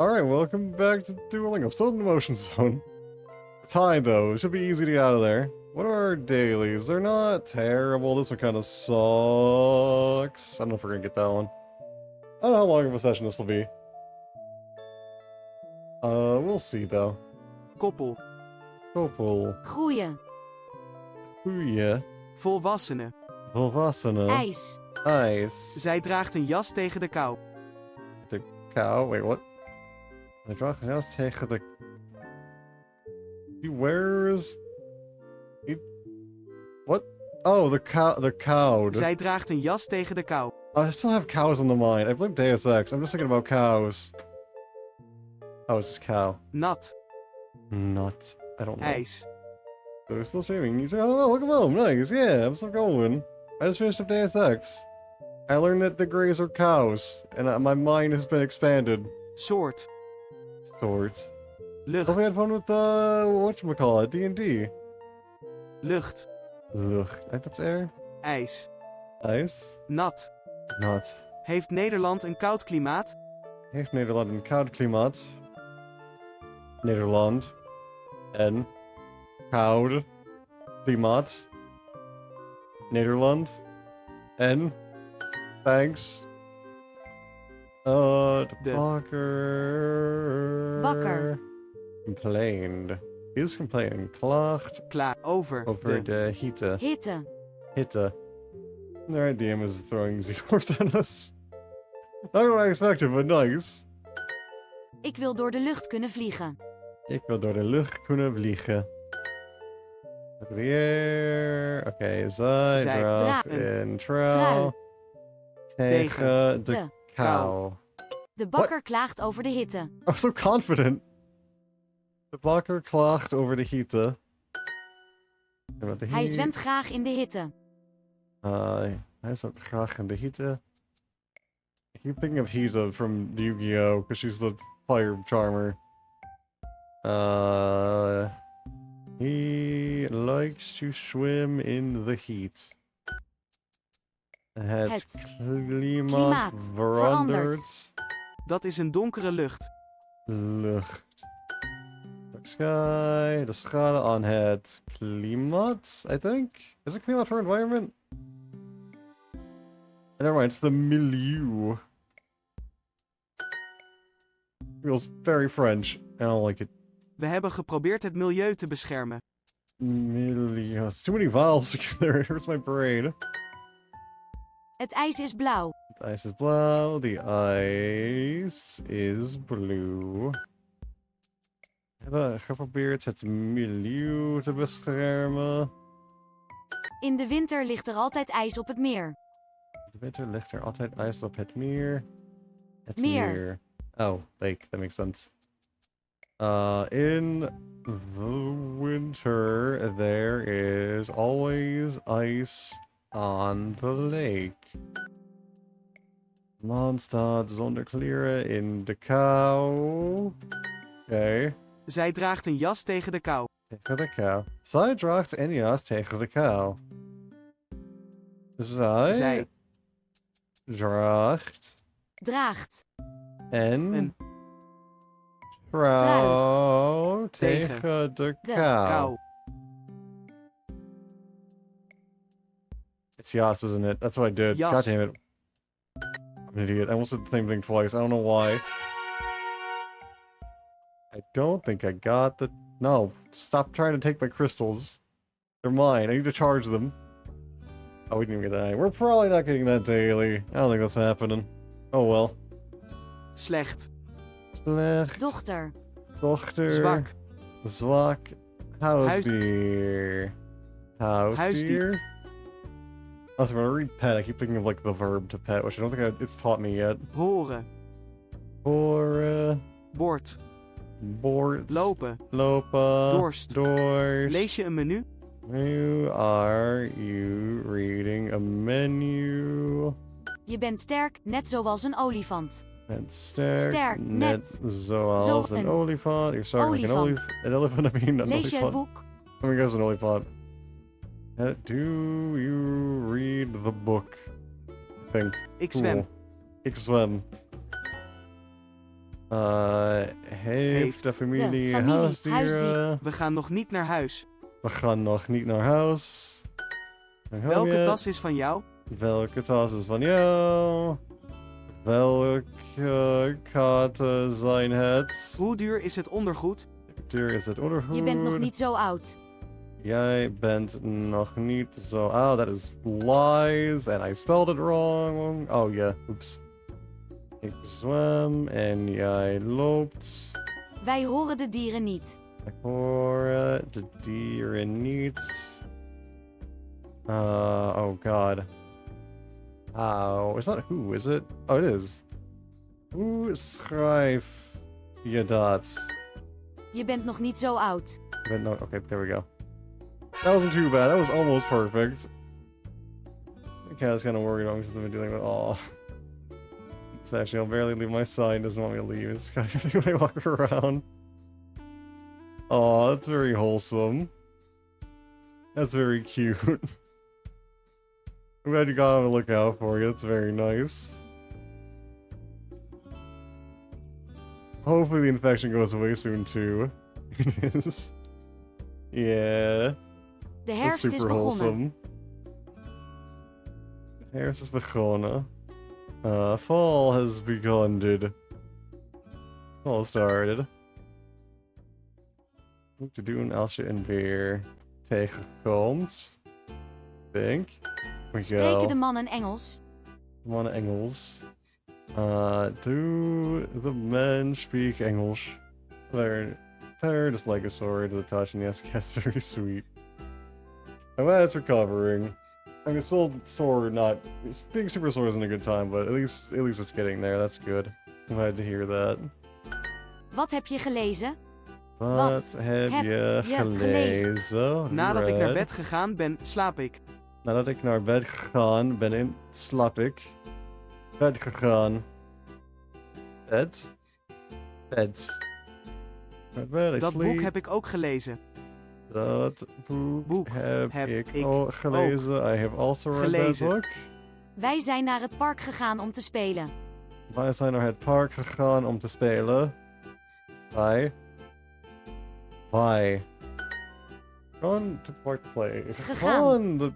Alright, welcome back to Duolingo. Still in the motion zone. Time, though. It should be easy to get out of there. What are our dailies? They're not terrible. This one kind of sucks. I don't know if we're gonna get that one. I don't know how long of a session this will be. We'll see, though. Koppel. Koppel. Groeien. Goeie. Volwassene. Volwassene. IJs. IJs. Zij draagt een jas tegen de kou. De kou. Wait, what? Hij draagt een jas tegen de... He wears... What? Oh, the cow. Zij draagt een jas tegen de kou. I still have cows on the mind. I blame Deus Ex. I'm just thinking about cows. Oh, it's just cow. Nat. Nut. I don't know. IJs. So we're still streaming. You say, oh, welcome home. Nice. Yeah, I'm still going. I just finished up Deus Ex. I learned that the Greys are cows. And my mind has been expanded. Soort. Sort. Lucht. Hope we had fun with, whatchamacallit, D&D. Lucht. Lucht. I think that's air. IJs. Ice. Nat. Nut. Heeft Nederland een koud klimaat? Heeft Nederland een koud klimaat? Nederland. En. Koud. Klimaat. Nederland. En. Thanks. De bakker. Bakker. Complained. He is complaining. Klaagt Klaar. Over de hitte. Hitte. Hitte. Their DM is throwing Z-Force at us. Not what I expected, but nice. Ik wil door de lucht kunnen vliegen. Ik wil door de lucht kunnen vliegen. Look at the air. Oké, zij draagt een trui tegen de kou. De bakker klaagt over de hitte. I'm so confident. De bakker klaagt over de hitte. Hij zwemt graag in de hitte. Hij zwemt graag in de hitte. I keep thinking of Hiza from Yu-Gi-Oh! Because she's the fire charmer. He likes to swim in the heat. Het klimaat verandert. Dat is een donkere lucht. Lucht. Dark sky. De schade aan het klimaat, I think. Is it klimaat for environment? Never mind, it's the milieu. Feels very French. I don't like it. We hebben geprobeerd het milieu te beschermen. Milieu. It's too many vowels together. It hurts my brain. Het ijs is blauw. The ice is blauw. The ice is blue. We hebben geprobeerd het milieu te beschermen. In de winter ligt er altijd ijs op het meer. In de winter ligt er altijd ijs op het meer. Het Meer. meer. Oh, lake. That makes sense. In the winter, there is always ice on the lake. Man staat zonder kleren in de kou. Oké. Zij draagt een jas tegen de kou. Tegen de kou. Zij draagt een jas tegen de kou. Zij draagt Draagt. een trui tegen de kou. It's Yas, isn't it? That's what I did. Jas. God damn it. I'm an idiot. I almost did the same thing twice. I don't know why. I don't think I got the... No. Stop trying to take my crystals. They're mine. I need to charge them. Oh, we didn't even get that. We're probably not getting that daily. I don't think that's happening. Oh well. Slecht. Slecht. Dochter. Dochter. Zwak. Zwak. Huisdier. Huisdier. I was gonna read pet. I keep thinking of like the verb to pet, which I don't think it's taught me yet. Horen. Horen. Bord. Boards. Lopen. Lopen. Dorst. Dorst. Lees je een menu? Are you reading a menu? Je bent sterk, net zoals een olifant. Bent sterk. Sterk, net. Zoals een olifant. You're sorry, like an elephant. I mean, an Lees je het olifant. boek? Let me guess, an olifant. Do you read the book? I think. Ik Cool. zwem. Ik zwem. Heeft de familie familie huisdieren? We gaan nog niet naar huis. We gaan nog niet naar huis. Welke tas is van jou? Welke tas is van jou? Welke kaarten zijn het? Hoe duur is het ondergoed? Duur is het ondergoed? Je bent nog niet zo oud. Jij bent nog niet zo... Oh, that is lies. And I spelled it wrong. Oh, yeah. Oops. Ik zwem en jij loopt. Wij horen de dieren niet. Ik hoor de dieren niet. Oh god. It's not who, is it? Oh, it is. Hoe schrijf je dat? Je bent nog niet zo oud. Okay, there we go. That wasn't too bad. That was almost perfect. The cat's kind of worried on since I've been dealing with. Aw. It's actually, I'll barely leave my side. Doesn't want me to leave. It's kind of everything when I walk around. Aw, that's very wholesome. That's very cute. I'm glad you got on the lookout for you. That's very nice. Hopefully the infection goes away soon too. It is. Yeah. De That's herfst is super begonnen. wholesome. De herfst is begonnen. Fall has begun, dude. Fall started. Wat te doen als je een weer tegenkomt? Think. We Spreken de go. mannen Engels? Mannen Engels. Do the men speak English? They're just like a sword to the touch, and yes, that's very sweet. I'm glad it's recovering. I mean, still sore, not being super sore isn't a good time, but at least it's getting there. That's good. I'm glad to hear that. Wat heb je gelezen? Wat heb je gelezen? Nadat ik naar Read? bed gegaan ben, slaap ik. Nadat ik naar bed gegaan ben, slaap ik. Bed gegaan. Bed? Bed. Naar bed, I Dat sleep. boek heb ik ook gelezen. Dat boek heb ik ook gelezen. I have also read gelezen. that book. Wij zijn naar het park gegaan om te spelen. Wij zijn naar het park gegaan om te spelen. Wij. Gone to the park to play. Gegaan. Gone. The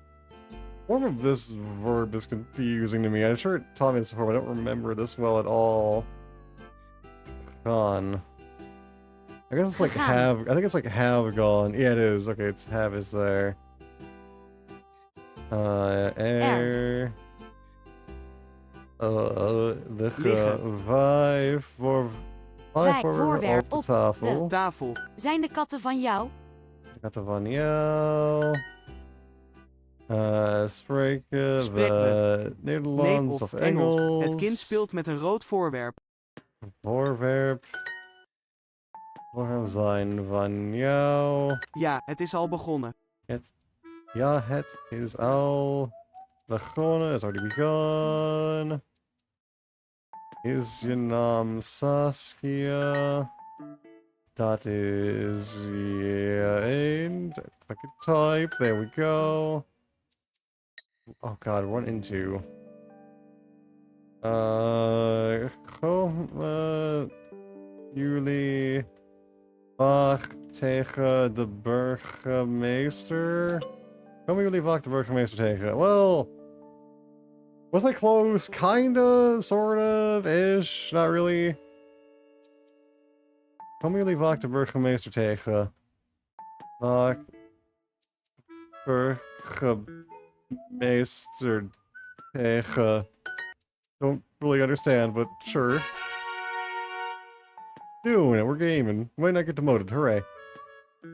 form of this verb is confusing to me. I'm sure it taught me this before, but I don't remember this well at all. Gone. I guess it's like Gegaan. have. I think it's like have gone. Yeah, it is. Okay, it's have is there. Er. Liggen. Vijf voorwerp op de op tafel. Tafel. Zijn de katten van jou? Ik had er van jou. Spreken Spreken we Nee Nederlands of of Engels. Engels? Het kind speelt met een rood voorwerp. Voorwerp. Waarom zijn van jou? Ja, het is al begonnen. Het is al begonnen. It's already begun. Is je naam Saskia? Dat is je één. Fucking type. There we go. Oh god, run into. Komen jullie vaak tegen de burgemeester? Komen jullie vaak de burgemeester tegen? Well, was I close? Kinda, sort of, ish, not really. Komen jullie vaak de burgemeester tegen? Vaak burgemeester tegen. Don't really understand, but sure. Doing it, we're gaming. Might not get demoted, hooray.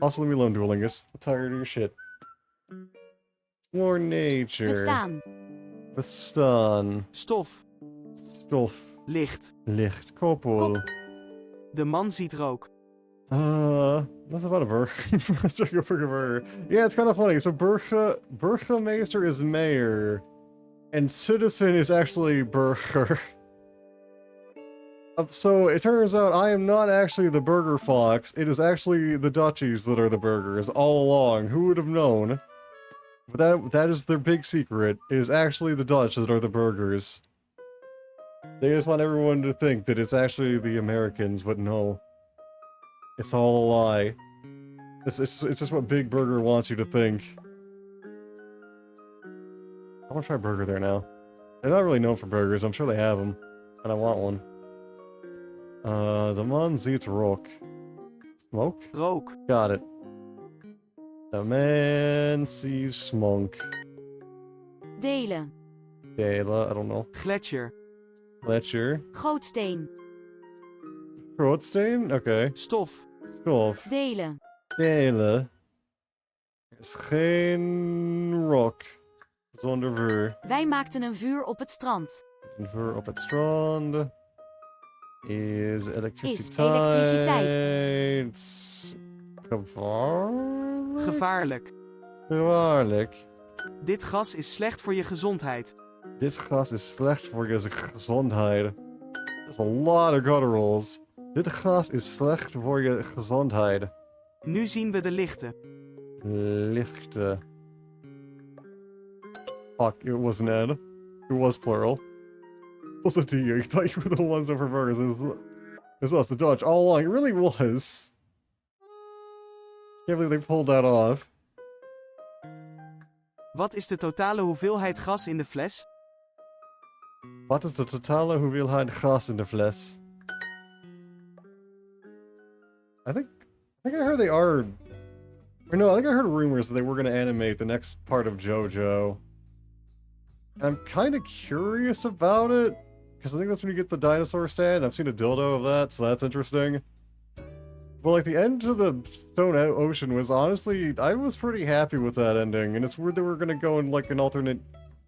Also, leave me alone, Duolingus. I'm tired of your shit. More nature. Bestaan. Bestaan. Stof. Stof. Licht. Licht. Koppel. De man ziet rook. That's about a burger. Let's take a burger. Yeah, it's kind of funny. So burgemeester is mayor. And citizen is actually burger. So it turns out I am not actually the burger fox. It is actually the Dutchies that are the burgers all along. Who would have known? But that is their big secret. It is actually the Dutch that are the burgers. They just want everyone to think that it's actually the Americans, but no. It's all a lie. It's just what Big Burger wants you to think. I want to try a burger there now. They're not really known for burgers. I'm sure they have them. And I want one. De man ziet rook. Smoke? Rook. Got it. The man sees smoke. Delen. Delen, I don't know. Gletsjer. Gletsjer. Gootsteen. Grootsteen? Okay. Stof. Stof. Delen. Delen. Er is geen rock. Zonder vuur. Wij maakten een vuur op het strand. Een vuur op het strand. Is elektriciteit. Gevaarlijk? Gevaarlijk. Gevaarlijk. Dit gas is slecht voor je gezondheid. Dit gas is slecht voor je gezondheid. That's a lot of gutturals. Dit gas is slecht voor je gezondheid. Nu zien we de lichten. Lichten. Fuck, it wasn't Ed. It was plural. Listen to you. You thought you were the ones over burgers. It's us, the Dutch, all along. It really was. Can't believe they pulled that off. Wat is de totale hoeveelheid gas in de fles? Wat is de totale hoeveelheid gas in de fles? I think I heard they are... Or no, I think I heard rumors that they were going to animate the next part of JoJo. I'm kind of curious about it, because I think that's when you get the dinosaur stand. I've seen a dildo of that, so that's interesting. But like the end to the Stone Ocean was honestly, I was pretty happy with that ending, and it's weird that we're gonna go in like an alternate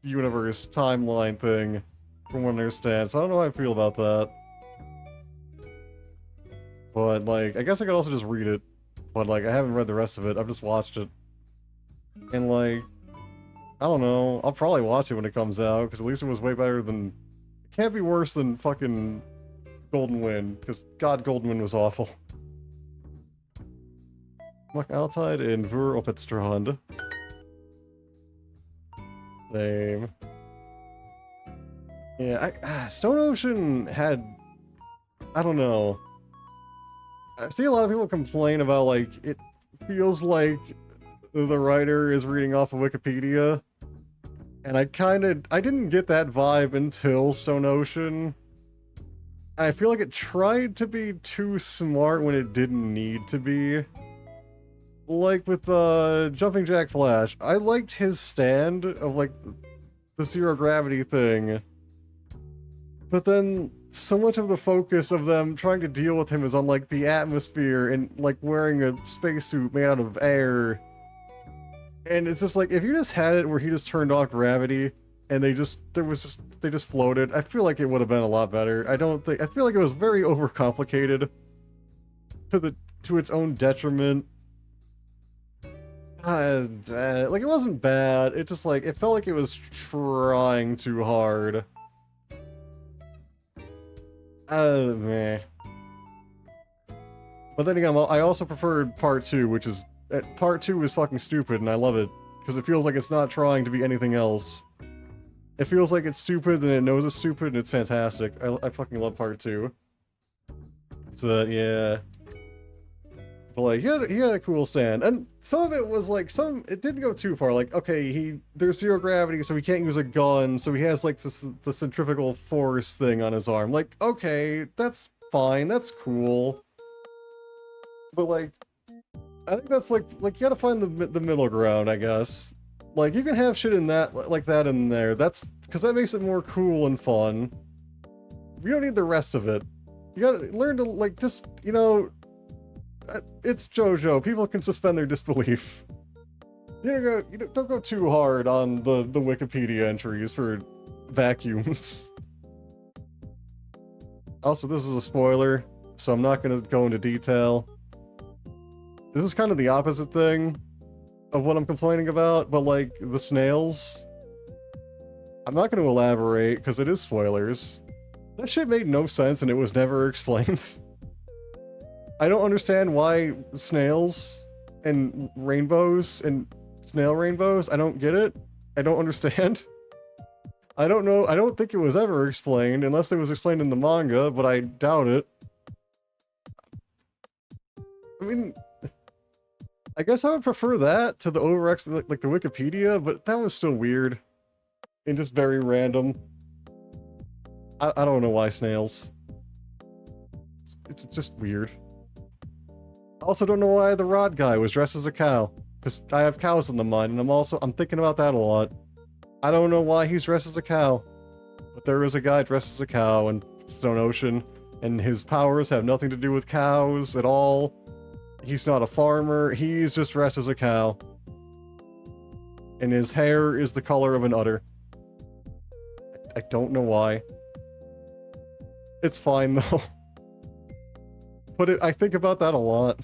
universe timeline thing, from what I understand. So I don't know how I feel about that. But like, I guess I could also just read it. But like, I haven't read the rest of it. I've just watched it, and like, I don't know. I'll probably watch it when it comes out, because at least it was way better than... It can't be worse than fucking Golden Wind, because God, Golden Wind was awful. Mag altijd in vuur op het strand. Same. Yeah, Stone Ocean had... I don't know. I see a lot of people complain about, like, it feels like the writer is reading off of Wikipedia. And I didn't get that vibe until Stone Ocean. I feel like it tried to be too smart when it didn't need to be. Like with Jumping Jack Flash, I liked his stand of like the zero gravity thing. But then so much of the focus of them trying to deal with him is on like the atmosphere and like wearing a spacesuit made out of air. And it's just like, if you just had it where he just turned off gravity and they just floated, I feel like it would have been a lot better. I feel like it was very overcomplicated to its own detriment. Like, it wasn't bad, it just like, it felt like it was trying too hard. Meh. But then again, I also preferred part 2, which is... Part 2 is fucking stupid, and I love it. Because it feels like it's not trying to be anything else. It feels like it's stupid, and it knows it's stupid, and it's fantastic. I fucking love part 2. So, yeah. But, like, he had a cool stand. And some of it was, like, it didn't go too far. Like, okay, there's zero gravity, so he can't use a gun, so he has, like, the centrifugal force thing on his arm. Like, okay, that's fine, that's cool. But, like... I think that's like you gotta find the middle ground, I guess. Like, you can have shit in that, like that in there. That's, because that makes it more cool and fun. You don't need the rest of it. You gotta learn to, like, just, you know... It's JoJo. People can suspend their disbelief. Don't go too hard on the Wikipedia entries for vacuums. Also, this is a spoiler, so I'm not gonna go into detail. This is kind of the opposite thing of what I'm complaining about, but like, the snails... I'm not going to elaborate, because it is spoilers. That shit made no sense and it was never explained. I don't understand why snails and rainbows and snail rainbows, I don't get it. I don't understand. I don't know. I don't think it was ever explained, unless it was explained in the manga, but I doubt it. I mean, I guess I would prefer that to the like the Wikipedia, but that was still weird. And just very random. I don't know why snails. It's just weird. I also don't know why the rod guy was dressed as a cow. Because I have cows in the mind, and I'm thinking about that a lot. I don't know why he's dressed as a cow. But there is a guy dressed as a cow in Stone Ocean, and his powers have nothing to do with cows at all. He's not a farmer, he's just dressed as a cow. And his hair is the color of an udder. I don't know why. It's fine though. But I think about that a lot.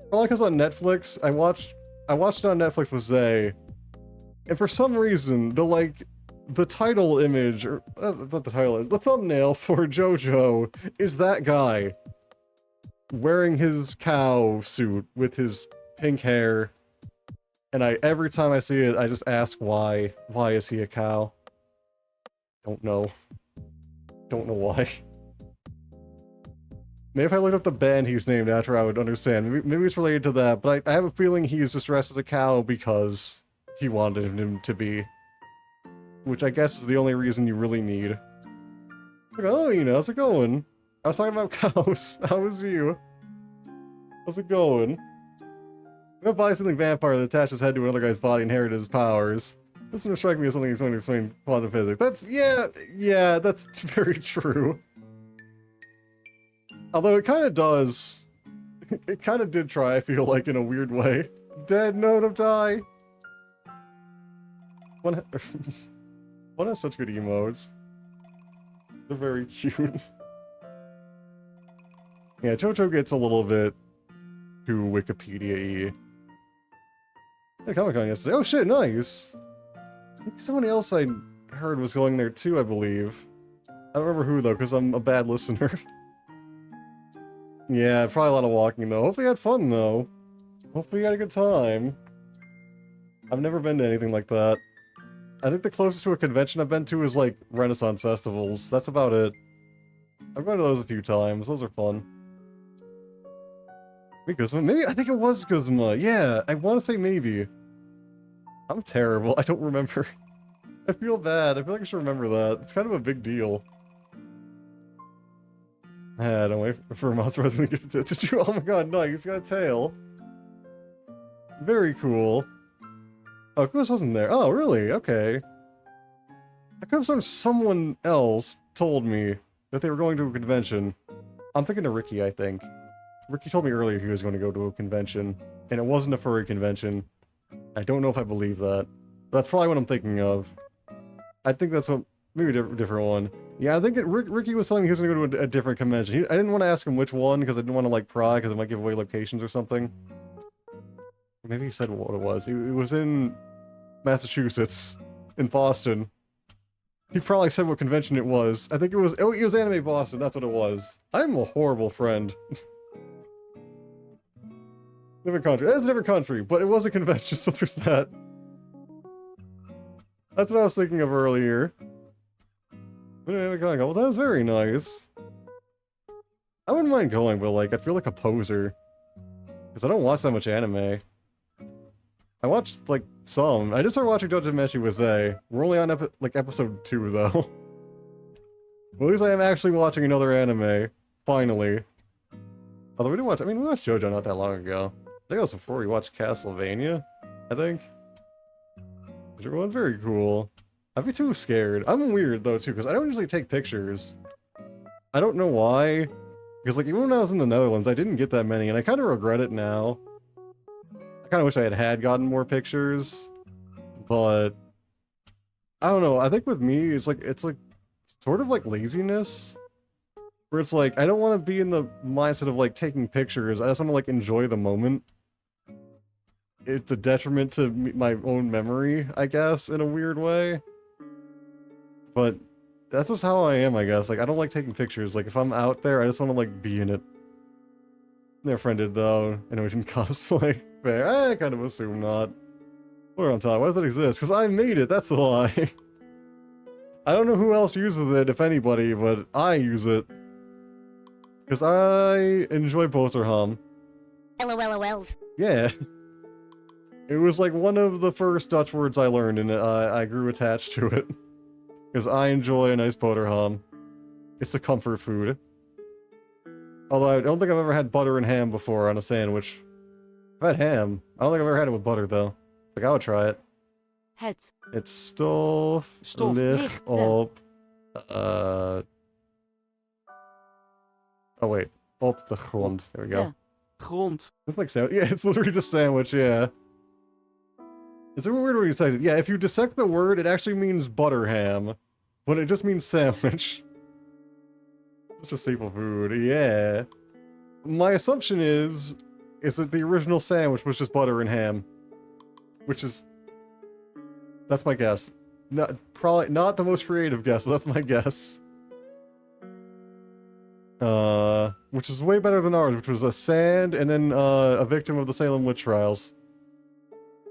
Probably because on Netflix, I watched it on Netflix with Zay. And for some reason, the title image, or not the title, the thumbnail for JoJo is that guy wearing his cow suit with his pink hair. And every time I see it, I just ask why. Why is he a cow? Don't know. Don't know why. Maybe if I looked up the band he's named after, I would understand. Maybe it's related to that, but I have a feeling he's just dressed as a cow because he wanted him to be. Which I guess is the only reason you really need. Like, oh, you know, how's it going? I was talking about cows. How was you? How's it going? I'm gonna buy something vampire that attached his head to another guy's body and inherited his powers. This doesn't strike me as something he's going to explain quantum physics. That's, yeah, that's very true. Although it kind of does. It kind of did try, I feel like, in a weird way. Dead, no, don't die. One has such good emotes. They're very cute. Yeah, JoJo gets a little bit too Wikipedia-y. Hey, Comic-Con yesterday. Oh shit, nice! I think someone else I heard was going there too, I believe. I don't remember who though, because I'm a bad listener. Yeah, probably a lot of walking though. Hopefully you had fun though. Hopefully you had a good time. I've never been to anything like that. I think the closest to a convention I've been to is like Renaissance festivals. That's about it. I've been to those a few times. Those are fun. Maybe Guzma? Maybe, I think it was Guzma. Yeah, I want to say maybe. I'm terrible. I don't remember. I feel bad. I feel like I should remember that. It's kind of a big deal. Don't wait for Mouse Resident to get to you. Oh my god, no, he's got a tail. Very cool. Oh, Chris wasn't there. Oh, really? Okay. I could have sworn someone else told me that they were going to a convention. I'm thinking of Ricky, I think. Ricky told me earlier he was going to go to a convention, and it wasn't a furry convention. I don't know if I believe that. That's probably what I'm thinking of. I think that's what... Maybe a different one. Yeah, I think Ricky was telling me he was going to go to a different convention. I didn't want to ask him which one, because I didn't want to, like, pry, because it might give away locations or something. Maybe he said what it was. It was in Massachusetts. In Boston. He probably said what convention it was. I think it was... Oh, it was Anime Boston. That's what it was. I'm a horrible friend. Different country. That's a different country, but it was a convention, so there's that. That's what I was thinking of earlier. Well, that was very nice. I wouldn't mind going, but like, I'd feel like a poser. Because I don't watch that much anime. I watched, like, some. I just started watching Dojo Meshi with Zay. We're only on, episode 2, though. Well, at least I am actually watching another anime. Finally. Although we watched JoJo not that long ago. I think that was before we watched Castlevania, I think. Which was very cool. I'd be too scared. I'm weird, though, too, because I don't usually take pictures. I don't know why. Because, like, even when I was in the Netherlands, I didn't get that many, and I kind of regret it now. I kind of wish I had gotten more pictures. But... I don't know, I think with me, it's like, sort of like laziness. Where it's like, I don't want to be in the mindset of, like, taking pictures. I just want to, like, enjoy the moment. It's a detriment to my own memory, I guess, in a weird way. But that's just how I am, I guess. Like, I don't like taking pictures. Like, if I'm out there, I just want to, like, be in it. Their friend did, though. I know we didn't cosplay. Fair. I kind of assume not. What am I talking? Why does that exist? Because I made it, that's why. I don't know who else uses it, if anybody, but I use it. Because I enjoy Boterham. LOLOLs. Yeah. It was like one of the first Dutch words I learned, and I grew attached to it. Because I enjoy a nice Boterham. It's a comfort food. Although I don't think I've ever had butter and ham before on a sandwich. I've had ham. I don't think I've ever had it with butter, though. Like, I would try it. Het. Het stof, Stof ligt ligt op... Oh wait, op de grond. There we go. De. Grond. It's like sandwich. Yeah, it's literally just sandwich, yeah. It's a weird way to say it. Yeah, if you dissect the word, it actually means butter ham. But it just means sandwich. It's just staple food, yeah. My assumption is that the original sandwich was just butter and ham. Which is... That's my guess. Probably not the most creative guess, but that's my guess. Which is way better than ours, which was a sand and then a victim of the Salem witch trials.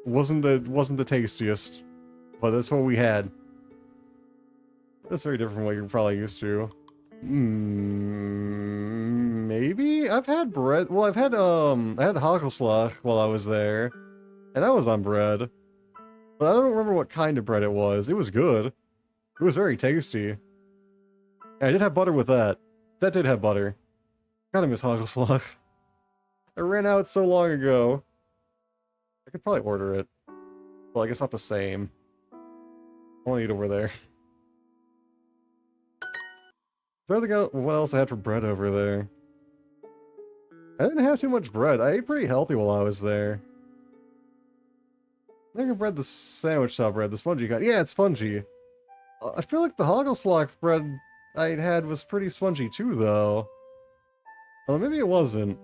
Wasn't the tastiest, but that's what we had. That's very different from what you're probably used to. Maybe I've had bread. Well, I had hagelslag while I was there, and that was on bread. But I don't remember what kind of bread it was. It was good. It was very tasty. And I did have butter with that. That did have butter. Kinda miss hagelslag. I ran out so long ago. I could probably order it. Well, I guess not the same. I want to eat over there. I think what else I had for bread over there. I didn't have too much bread. I ate pretty healthy while I was there. I think I bred the sandwich style bread, the spongy kind. Yeah, it's spongy. I feel like the hagelslag bread I had was pretty spongy too, though. Well, maybe it wasn't.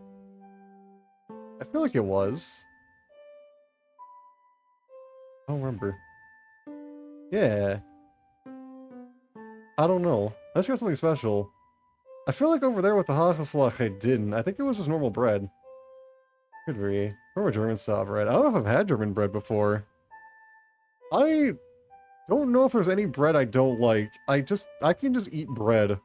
I feel like it was. I don't remember. Yeah. I don't know. I just got something special. I feel like over there with the hagelslag I didn't. I think it was just normal bread. Could be. Or German style bread. I don't know if I've had German bread before. I don't know if there's any bread I don't like. I can just eat bread.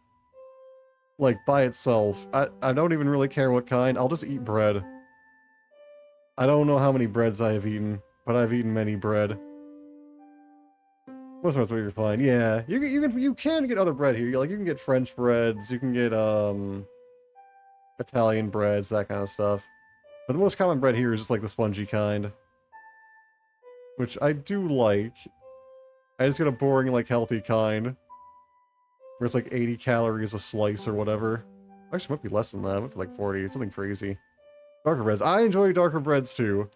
Like, by itself. I don't even really care what kind. I'll just eat bread. I don't know how many breads I have eaten, but I've eaten many bread. Most of what you're fine. Yeah, you can get other bread here. Like, you can get French breads, you can get Italian breads, that kind of stuff. But the most common bread here is just like the spongy kind, which I do like. I just get a boring, like, healthy kind, where it's like 80 calories a slice or whatever. Actually, it might be less than that. It might be like 40, something crazy. Darker breads. I enjoy darker breads too.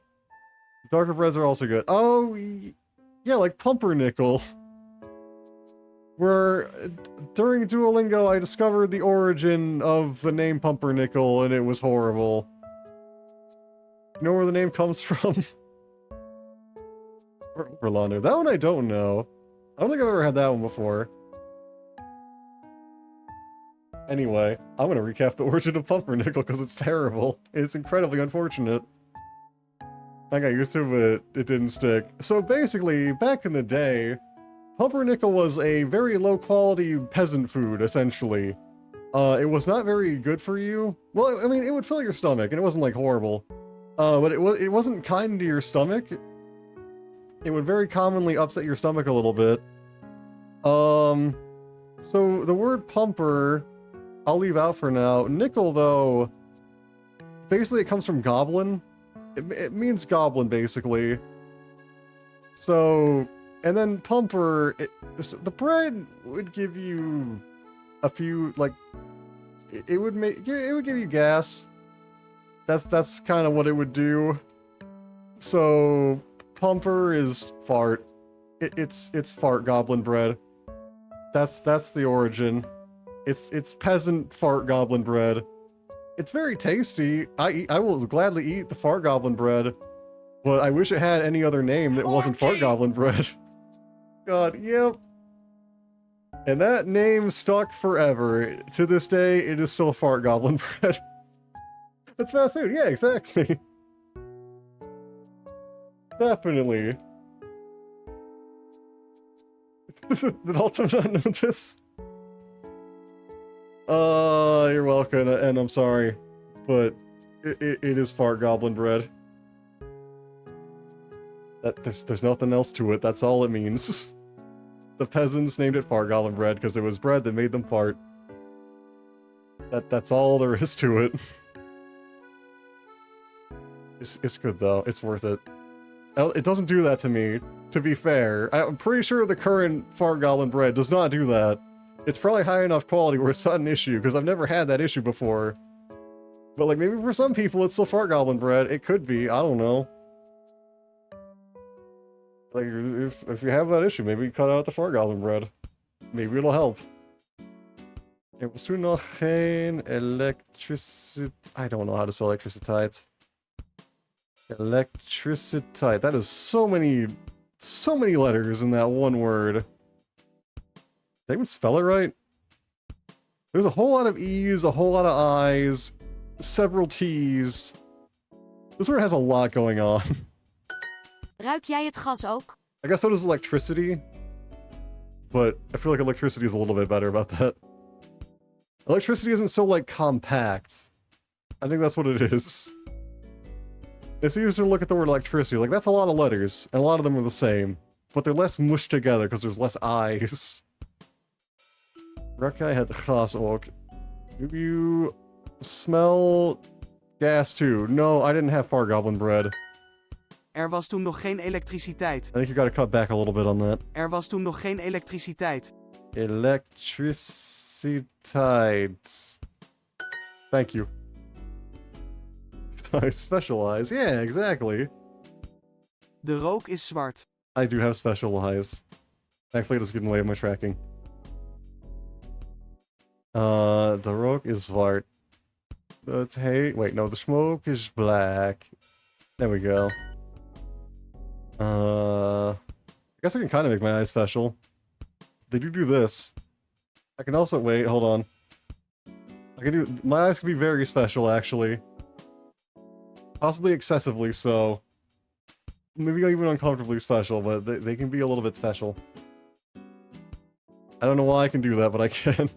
Darker breads are also good. Oh, yeah, like pumpernickel. Where, during Duolingo, I discovered the origin of the name pumpernickel, and it was horrible. You know where the name comes from? Or Overlander. That one I don't know. I don't think I've ever had that one before. Anyway, I'm gonna recap the origin of pumpernickel because it's terrible. It's incredibly unfortunate. I got used to it, but it didn't stick. So basically, back in the day, pumpernickel was a very low-quality peasant food, essentially. It was not very good for you. Well, I mean, it would fill your stomach, and it wasn't, like, horrible. But it wasn't kind to your stomach. It would very commonly upset your stomach a little bit. So the word pumper, I'll leave out for now. Nickel, though, basically it comes from goblin. It means goblin, basically. So, and then pumper, the bread would give you a few, like, it would give you gas. That's kind of what it would do. So, pumper is fart. It's fart goblin bread. That's the origin. It's peasant fart goblin bread. It's very tasty. I will gladly eat the fart goblin bread, but I wish it had any other name that wasn't fart goblin bread. God, yep. And that name stuck forever. To this day, it is still fart goblin bread. That's fast food. Yeah, exactly. Definitely. Did Alton not know this? You're welcome, and I'm sorry, but it is fart goblin bread. There's nothing else to it, that's all it means. The peasants named it fart goblin bread because it was bread that made them fart. That's all there is to it. It's good though, it's worth it. It doesn't do that to me, to be fair. I'm pretty sure the current fart goblin bread does not do that. It's probably high enough quality where it's not an issue, because I've never had that issue before. But like, maybe for some people it's still fart goblin bread. It could be, I don't know. Like, if you have that issue, maybe cut out the fart goblin bread. Maybe it'll help. It was toen nog geen electricity. I don't know how to spell electriciteit. Electriciteit. That is so many letters in that one word. Did I even spell it right? There's a whole lot of E's, a whole lot of I's, several T's. This word has a lot going on. Ruik jij het gas ook? I guess so does electricity. But I feel like electricity is a little bit better about that. Electricity isn't so, like, compact. I think that's what it is. It's easier to look at the word electricity. Like, that's a lot of letters, and a lot of them are the same. But they're less mushed together because there's less I's. Ruik had gas ook. Do you smell gas too? No, I didn't have fart goblin bread. Er was toen nog geen elektriciteit. I think you gotta cut back a little bit on that. Er was toen nog geen elektriciteit. Electriciteit. Thank you. I specialize. Yeah, exactly. De rook is zwart. I do have specialize. Thankfully, it doesn't get in the way of my tracking. The rook is zwart. Wait, no, the smoke is black. There we go. I guess I can kind of make my eyes special. They do this. I can also, wait, hold on. My eyes can be very special, actually. Possibly excessively so. Maybe even uncomfortably special, but they can be a little bit special. I don't know why I can do that, but I can.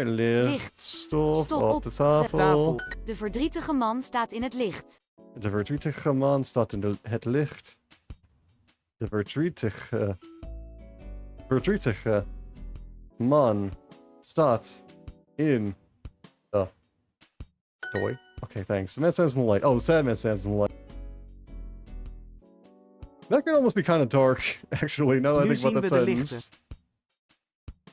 Licht, stof op de tafel. De verdrietige man staat in het licht. De verdrietige man staat in het licht. De verdrietige man staat in the toy. Okay, thanks. The man stands in the light. Oh, the sad man stands in the light. That could almost be kind of dark, actually, now that I think about that sentence.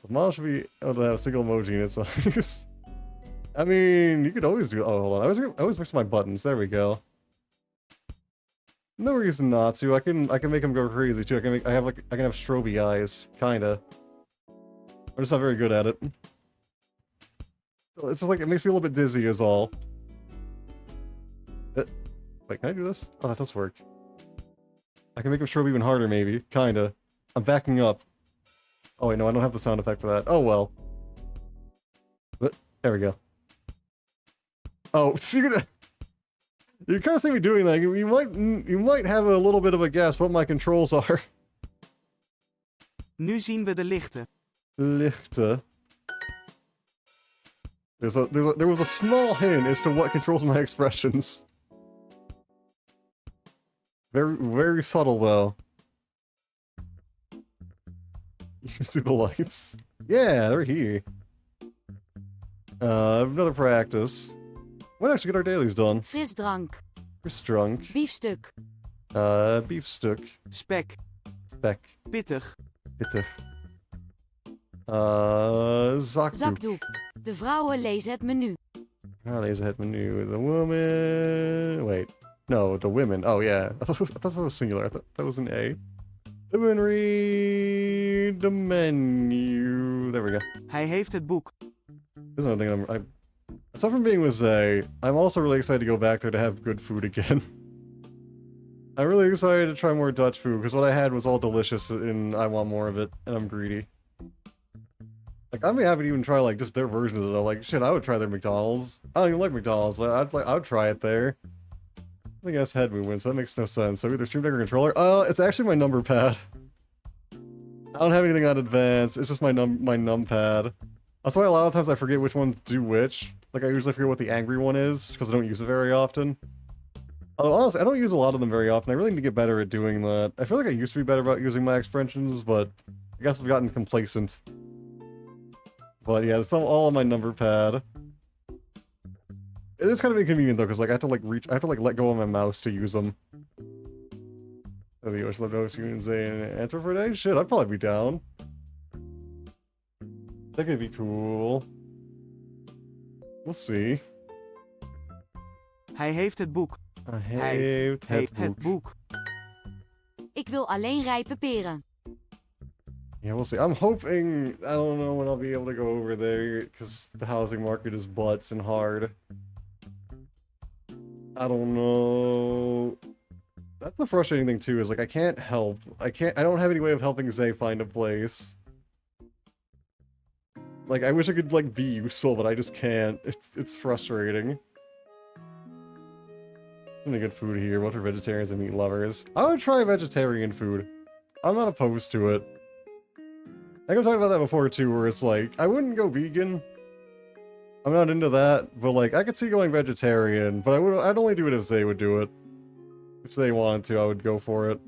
The man should be able to have a single emoji in its eyes. I mean, you could always do. Oh, hold on. I always mix my buttons. There we go. No reason not to. I can make him go crazy too. I can have stroby eyes, kinda. I'm just not very good at it. So it's just like it makes me a little bit dizzy, is all. Wait, can I do this? Oh, that does work. I can make him strobe even harder, maybe. Kinda. I'm backing up. Oh wait, no, I don't have the sound effect for that. Oh well. But there we go. Oh, see, you kind of see me doing that. You might have a little bit of a guess what my controls are. Nu zien we de lichten. Lichten. There was a small hint as to what controls my expressions. Very subtle though. You can see the lights. Yeah, they're here. Another practice. We'll actually get our dailies done. Frisdrank. Frisdrank. Biefstuk. Beefstuk. Spek. Spek. Pittig. Pittig. Zakdoek. Zakdoek. De vrouwen lezen het menu. Lezen het menu. The woman... Wait. No, the women. Oh, yeah. I thought that was singular. I thought that was an A. The women read the menu. There we go. Hij heeft het boek. This is another thing aside from being with Zay, I'm also really excited to go back there to have good food again. I'm really excited to try more Dutch food, because what I had was all delicious, and I want more of it, and I'm greedy. Like, I'd be happy to even try, like, just their versions of it. Like, shit, I would try their McDonald's. I don't even like McDonald's. I would try it there. I think it has head movement, so that makes no sense. So either Stream Deck or controller. It's actually my number pad. I don't have anything that advanced. It's just my numpad. That's why a lot of times I forget which ones do which. Like, I usually forget what the angry one is, because I don't use it very often. Although, honestly, I don't use a lot of them very often. I really need to get better at doing that. I feel like I used to be better about using my extensions, but I guess I've gotten complacent. But yeah, it's all on my number pad. It is kind of inconvenient, though, because, like, I have to, let go of my mouse to use them. So the Ocean Love Students and answer for a day? Shit, I'd probably be down. That could be cool. We'll see. Hij heeft het boek. Hij heeft Het boek. Ik wil alleen rijpe peren. Yeah, we'll see. I'm hoping, I don't know when I'll be able to go over there, because the housing market is butts and hard. I don't know. That's the frustrating thing too, is like I can't help. I don't have any way of helping Zay find a place. Like, I wish I could, like, be useful, but I just can't. It's frustrating. Any good food here, both are vegetarians and meat lovers. I would try vegetarian food. I'm not opposed to it. I think I've talked about that before too, where it's like, I wouldn't go vegan. I'm not into that, but like, I could see going vegetarian, but I'd only do it if Zay would do it. If they wanted to, I would go for it.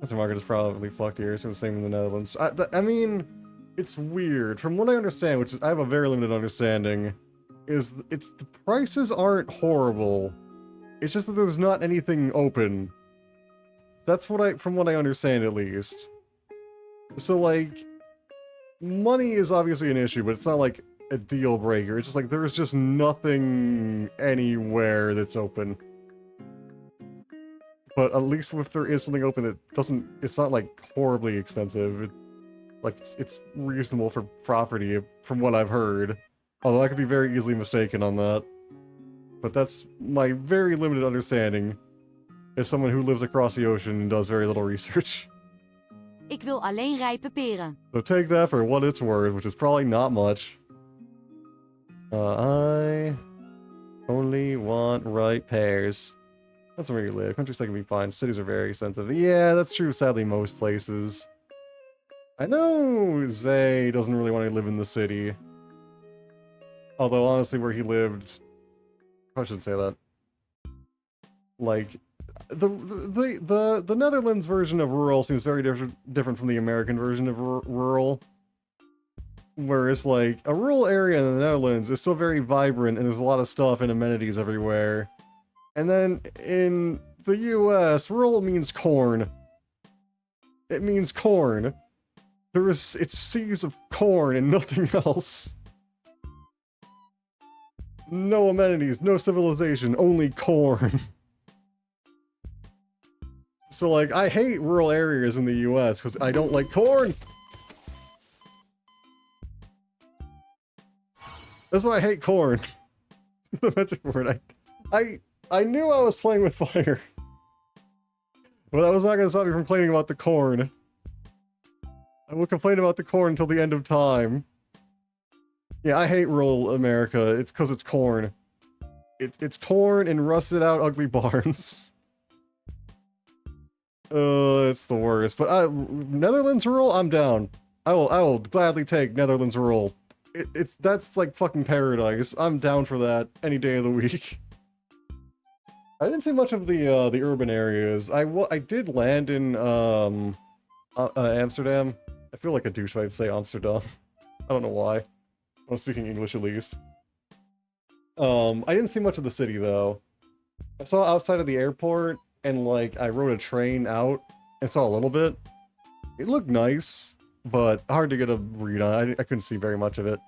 The market is probably fucked here, so the same in the Netherlands. I mean, it's weird. From what I understand, which is, I have a very limited understanding, is the prices aren't horrible. It's just that there's not anything open. That's from what I understand at least. So like, money is obviously an issue, but it's not like a deal breaker. It's just like there's just nothing anywhere that's open. But at least if there is something open that it's not like horribly expensive. It's reasonable for property from what I've heard. Although I could be very easily mistaken on that. But that's my very limited understanding as someone who lives across the ocean and does very little research. Ik wil alleen rijpe peren. So take that for what it's worth, which is probably not much. I only want ripe pears. That's where you live. Countryside can be fine. Cities are very expensive. Yeah, that's true, sadly, most places. I know Zay doesn't really want to live in the city. Although, honestly, where he lived... I shouldn't say that. Like, the Netherlands version of rural seems very different from the American version of rural. Whereas, like, a rural area in the Netherlands is still very vibrant and there's a lot of stuff and amenities everywhere. And then in the US, rural means corn. It means corn. It's seas of corn and nothing else. No amenities, no civilization, only corn. So, like, I hate rural areas in the US because I don't like corn. That's why I hate corn. The magic word. I knew I was playing with fire. But that was not going to stop me from complaining about the corn. I will complain about the corn until the end of time. Yeah, I hate rural America. It's because it's corn. It's corn and rusted out ugly barns. It's the worst. But Netherlands rural, I'm down. I will gladly take Netherlands rural. That's like fucking paradise. I'm down for that any day of the week. I didn't see much of the urban areas. I did land in Amsterdam. I feel like a douche if I say Amsterdam. I don't know why. I'm speaking English at least. I didn't see much of the city though. I saw outside of the airport and like I rode a train out and saw a little bit. It looked nice, but hard to get a read on. I couldn't see very much of it.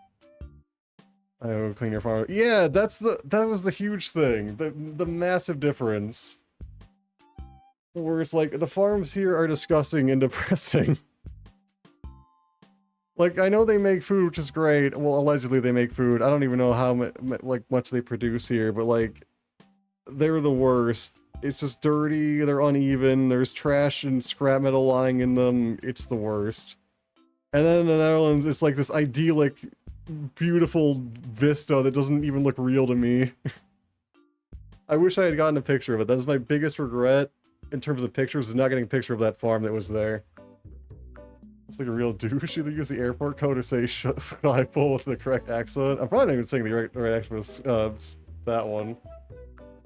Oh, clean your farm. Yeah, that was the huge thing. The massive difference. Where it's like, the farms here are disgusting and depressing. Like, I know they make food, which is great. Well, allegedly they make food. I don't even know how much they produce here, but like, they're the worst. It's just dirty, they're uneven, there's trash and scrap metal lying in them. It's the worst. And then in the Netherlands, it's like this idyllic, beautiful vista that doesn't even look real to me. I wish I had gotten a picture of it. That's my biggest regret in terms of pictures, is not getting a picture of that farm that was there. It's like a real douche. Either use the airport code or say Skypole with the correct accent. I'm probably not even saying the right accent for that one.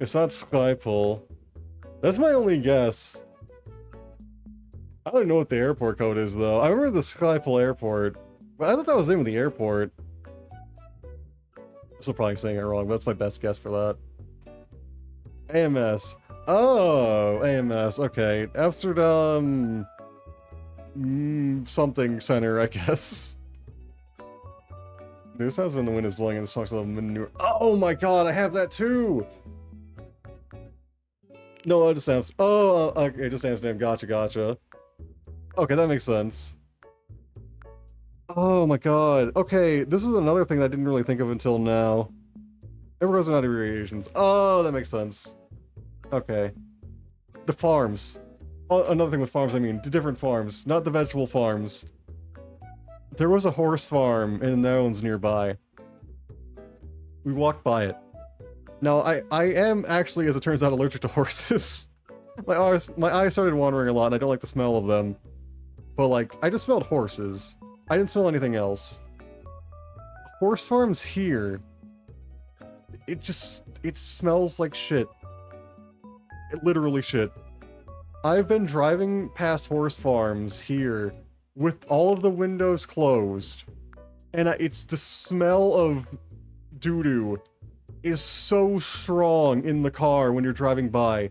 It's not Skypole. That's my only guess. I don't know what the airport code is, though. I remember the Skypole airport, but I thought that was the name of the airport. I'm still probably saying it wrong, but that's my best guess for that. AMS. Oh, AMS. Okay. Amsterdam... something center, I guess. This sounds when the wind is blowing and the song's a little manure. Oh my god, I have that too! No, just Amsterdam. Oh, okay, just Amsterdam. Gotcha, gotcha. Okay, that makes sense. Oh my god. Okay, this is another thing that I didn't really think of until now. Everyone's not abbreviations. Oh, that makes sense. Okay. The farms. Oh, another thing with farms, I mean, the different farms, not the vegetable farms. There was a horse farm in the Netherlands nearby. We walked by it. Now, I am actually, as it turns out, allergic to horses. My eyes started wandering a lot, and I don't like the smell of them. But, like, I just smelled horses. I didn't smell anything else. Horse farms here. It smells like shit. Literally shit. I've been driving past horse farms here with all of the windows closed, and it's the smell of doo-doo is so strong in the car when you're driving by.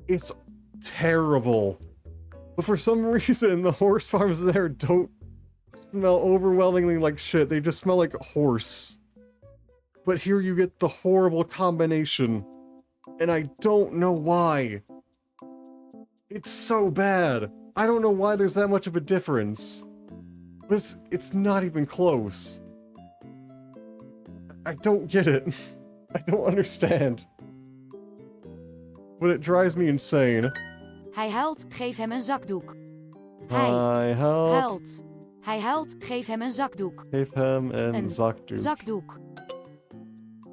It's terrible. But for some reason, the horse farms there don't smell overwhelmingly like shit. They just smell like horse. But here you get the horrible combination, and I don't know why. It's so bad. I don't know why there's that much of a difference. But it's not even close. I don't get it. I don't understand. But it drives me insane. Hij huilt, geef hem een zakdoek. Hij huilt. Huilt. Hij huilt, geef hem een zakdoek. Geef hem een zakdoek. Zakdoek.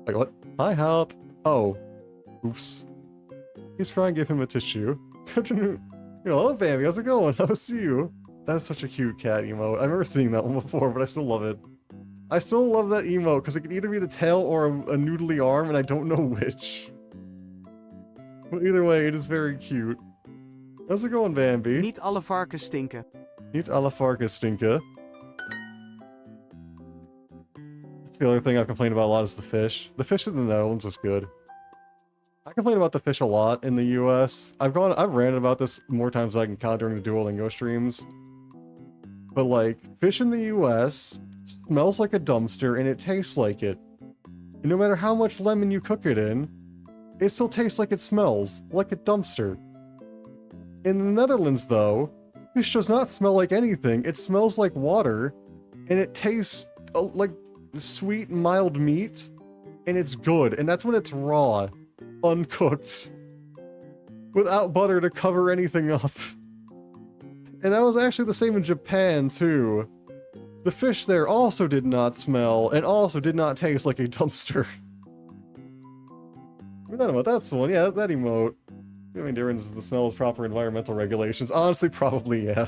Like what? Hij huilt. Oh. Oops. He's trying to give him a tissue. Hello, Bambi, how's it going? How see you? That's such a cute cat emote. I remember seeing that one before, but I still love it. I still love that emote, because it can either be the tail or a noodly arm, and I don't know which. But either way, it is very cute. How's it going, Bambi? Niet alle varkens stinken. Niet alle varkens stinken. That's the other thing I've complained about a lot is the fish. The fish in the Netherlands was good. I complain about the fish a lot in the US. I've ranted about this more times than I can count during the Duolingo streams. But like, fish in the US smells like a dumpster and it tastes like it. And no matter how much lemon you cook it in, it still tastes like it smells, like a dumpster. In the Netherlands though, fish does not smell like anything. It smells like water, and it tastes like sweet, mild meat, and it's good. And that's when it's raw. Uncooked, without butter to cover anything up. And that was actually the same in Japan too. The fish there also did not smell and also did not taste like a dumpster. That emote, that's the one. Yeah, that emote. The only difference is the smell is proper environmental regulations. Honestly, probably, yeah.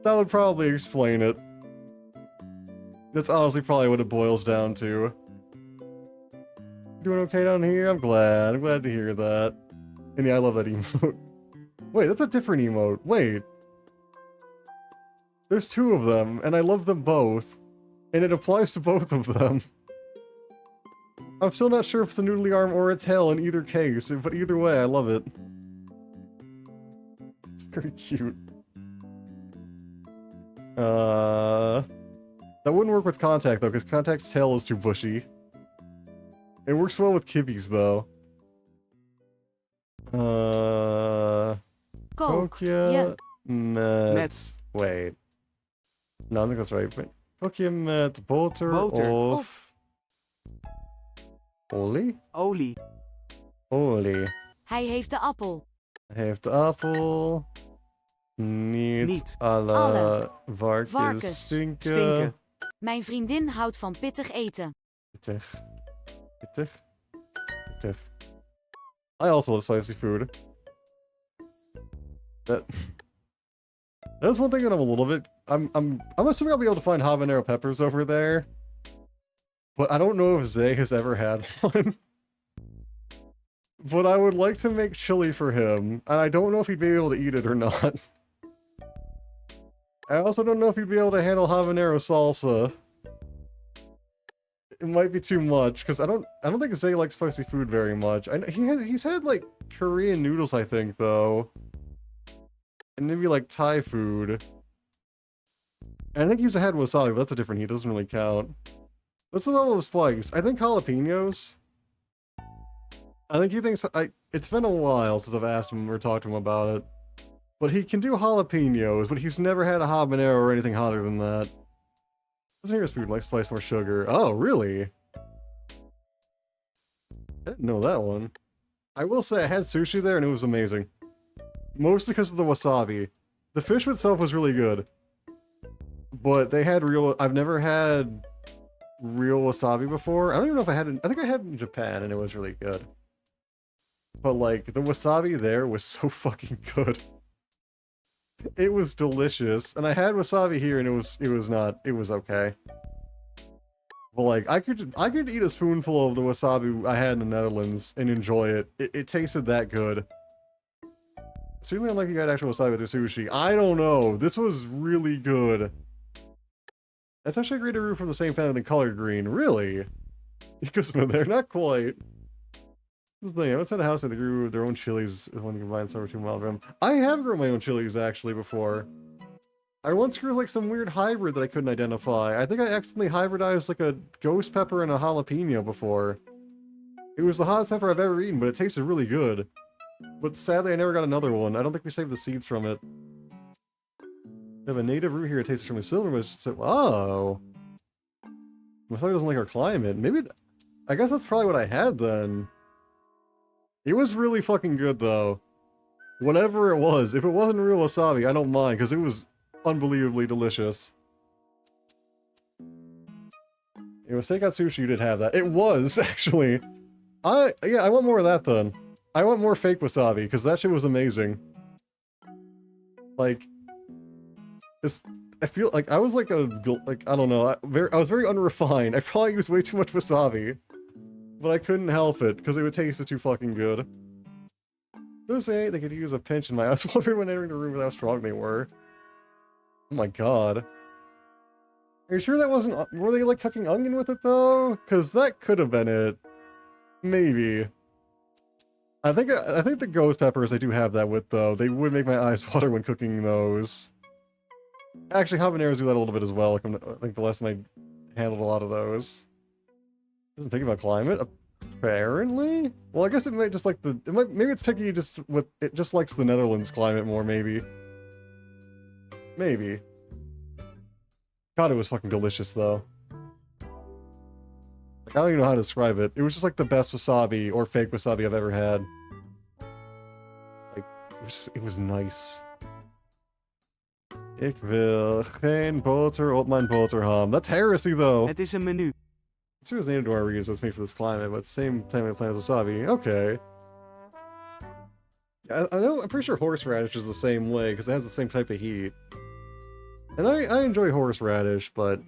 That would probably explain it. That's honestly probably what it boils down to. Doing okay down here? I'm glad to hear that. And yeah, I love that emote. Wait, that's a different emote. Wait. There's two of them, and I love them both. And it applies to both of them. I'm still not sure if it's a noodly arm or a tail in either case, but either way, I love it. It's very cute. That wouldn't work with Contact, though, because Contact's tail is too bushy. It works well with kibbies, though. Kook. Je Met. Wait. No, I think that's right. Wait. Kook je met boter, Boter. of... Olie? Olie. Olie. Hij heeft de appel. Hij heeft de appel. Niet alle alle varkens stinken. Stinken. Mijn vriendin houdt van pittig eten. Pittig. Pittig. Pittig. I also love spicy food. That's one thing that I'm a little bit... I'm assuming I'll be able to find habanero peppers over there. But I don't know if Zay has ever had one. But I would like to make chili for him, and I don't know if he'd be able to eat it or not. I also don't know if he'd be able to handle habanero salsa. It might be too much, because I don't think Zay likes spicy food very much. He's had, like, Korean noodles, I think, though. And maybe, like, Thai food. And I think he's had wasabi, but that's a different heat. Doesn't really count. What's the level of spice? I think jalapenos. I think he thinks... It's been a while since I've asked him or talked to him about it. But he can do jalapenos, but he's never had a habanero or anything hotter than that. Doesn't hear his food like spice more sugar. Oh, really? I didn't know that one. I will say I had sushi there and it was amazing. Mostly because of the wasabi. The fish itself was really good. But they had real... I've never had real wasabi before. I don't even know if I had it... I think I had it in Japan and it was really good. But like, the wasabi there was so fucking good. It was delicious. And I had wasabi here and it was okay. But like, I could eat a spoonful of the wasabi I had in the Netherlands and enjoy it. It tasted that good. It's really unlike you got actual wasabi with the sushi. I don't know. This was really good. That's actually a great root from the same family than collard green. Really? Because they're not quite. This is the thing. I once had a house where they grew their own chilies when combined some 2 miles from. I have grown my own chilies actually before. I once grew like some weird hybrid that I couldn't identify. I think I accidentally hybridized like a ghost pepper and a jalapeno before. It was the hottest pepper I've ever eaten, but it tasted really good. But sadly, I never got another one. I don't think we saved the seeds from it. We have a native root here. It tastes extremely silver, but it's just, oh. Wasabi doesn't like our climate. Maybe, I guess that's probably what I had then. It was really fucking good though. Whatever it was, if it wasn't real wasabi, I don't mind, because it was unbelievably delicious. It was takeout sushi, you did have that. It was, actually. Yeah, I want more of that then. I want more fake wasabi, because that shit was amazing. Like, I feel like I was like I don't know, I was very unrefined. I probably used way too much wasabi. But I couldn't help it, because it would taste too fucking good. Those ain't, they could use a pinch in my... I was wondering when entering the room how strong they were. Oh my god. Are you sure that wasn't... Were they like cooking onion with it though? Because that could have been it. Maybe. I think the ghost peppers I do have that with though. They would make my eyes water when cooking those. Actually, habaneros do that a little bit as well. I think the last time I handled a lot of those. Doesn't think about climate, apparently? Well, I guess it might just like maybe it's picky just with, it just likes the Netherlands climate more, maybe. Maybe. God, it was fucking delicious, though. Like, I don't even know how to describe it. It was just like the best wasabi, or fake wasabi I've ever had. Like, it was nice. Ik wil geen boter op mijn boterham. That's heresy, though. Het is een menu. It's serious native to our region, so it's made for this climate, but same time we plant wasabi. Okay. I know, I'm pretty sure horseradish is the same way, because it has the same type of heat. And I enjoy horseradish, but...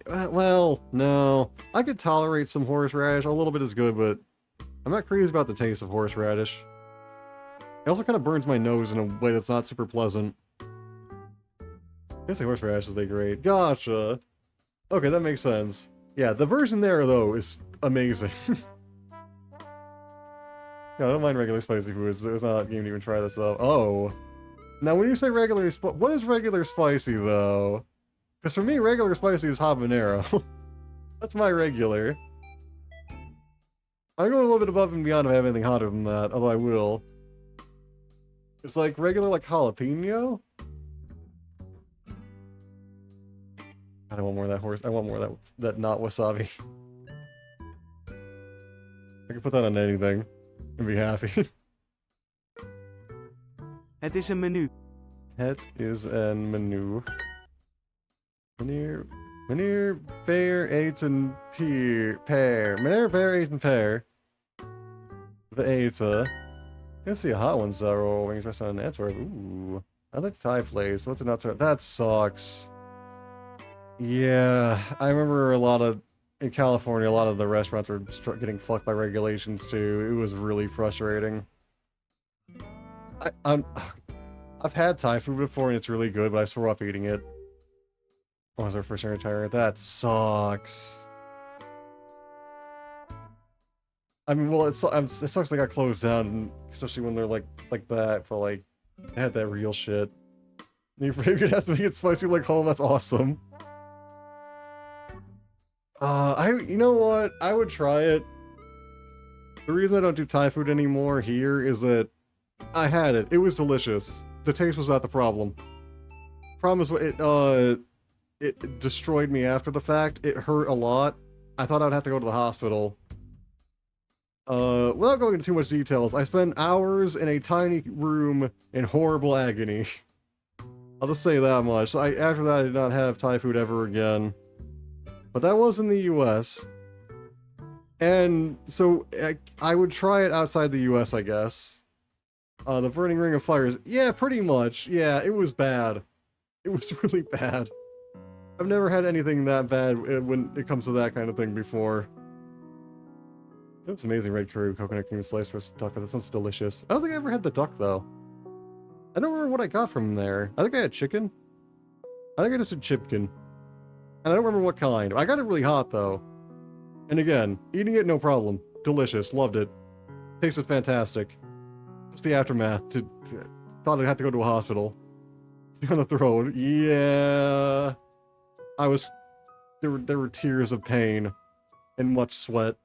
well, no. I could tolerate some horseradish, a little bit is good, but... I'm not crazy about the taste of horseradish. It also kind of burns my nose in a way that's not super pleasant. I guess the horseradish is great. Gotcha! Okay, that makes sense. Yeah, the version there, though, is amazing. Yeah, I don't mind regular spicy foods. It's not a game to even try this out. Oh. Now, when you say regular what is regular spicy, though? Because for me, regular spicy is habanero. That's my regular. I'm going a little bit above and beyond if I have anything hotter than that, although I will. It's like regular, like jalapeno? I don't want more of that I want more of that not wasabi. I can put that on anything and be happy. Het is een menu. Het is een menu. Meneer Bear eet een pear. Meneer Bear eet een pear. Veta. You can see a hot one, Zaro. Wings restaurant in Antwerp. Ooh. I like Thai place. What's it not to? That sucks. Yeah, I remember in California, a lot of the restaurants were getting fucked by regulations too. It was really frustrating. I've had Thai food before and it's really good, but I swore off eating it. When was our first year retired? That sucks. I mean, well, it sucks they got closed down, especially when they're like that, but like, they had that real shit. Maybe it has to make it spicy like home, that's awesome. You know what? I would try it. The reason I don't do Thai food anymore here is that I had it. It was delicious. The taste was not the problem. Problem is, it destroyed me after the fact. It hurt a lot. I thought I'd have to go to the hospital. Without going into too much details, I spent hours in a tiny room in horrible agony. I'll just say that much. So after that, I did not have Thai food ever again. But that was in the US. And so I would try it outside the US, I guess. The Burning Ring of Fires. Yeah, pretty much. Yeah, it was bad. It was really bad. I've never had anything that bad when it comes to that kind of thing before. It was amazing red curry, coconut cream sliced roasted duck. That sounds delicious. I don't think I ever had the duck, though. I don't remember what I got from there. I think I had chicken. I think I just had chicken. And I don't remember what kind. I got it really hot, though. And again, eating it, no problem. Delicious. Loved it. Tasted fantastic. Just the aftermath. Thought I had to go to a hospital. On the throat. Yeah. There were tears of pain. And much sweat.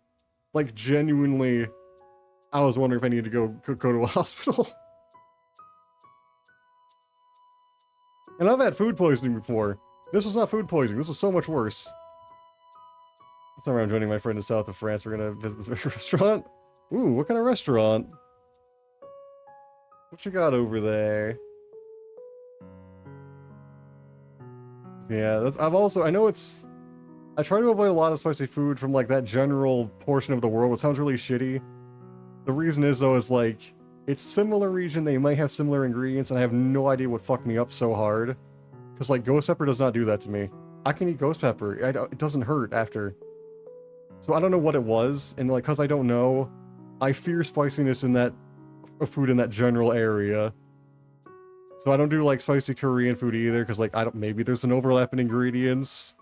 Like, genuinely, I was wondering if I needed to go to a hospital. And I've had food poisoning before. This was not food poisoning. This is so much worse. This time I'm joining my friend in south of France. We're gonna visit this very restaurant. Ooh, what kind of restaurant? What you got over there? Yeah, I try to avoid a lot of spicy food from like that general portion of the world. It sounds really shitty. The reason is though is like, it's similar region, they might have similar ingredients, and I have no idea what fucked me up so hard. Because like ghost pepper does not do that to me. I can eat ghost pepper. It doesn't hurt after. So I don't know what it was, and like, cause I don't know, I fear spiciness in that food in that general area. So I don't do like spicy Korean food either, because like maybe there's an overlap in ingredients.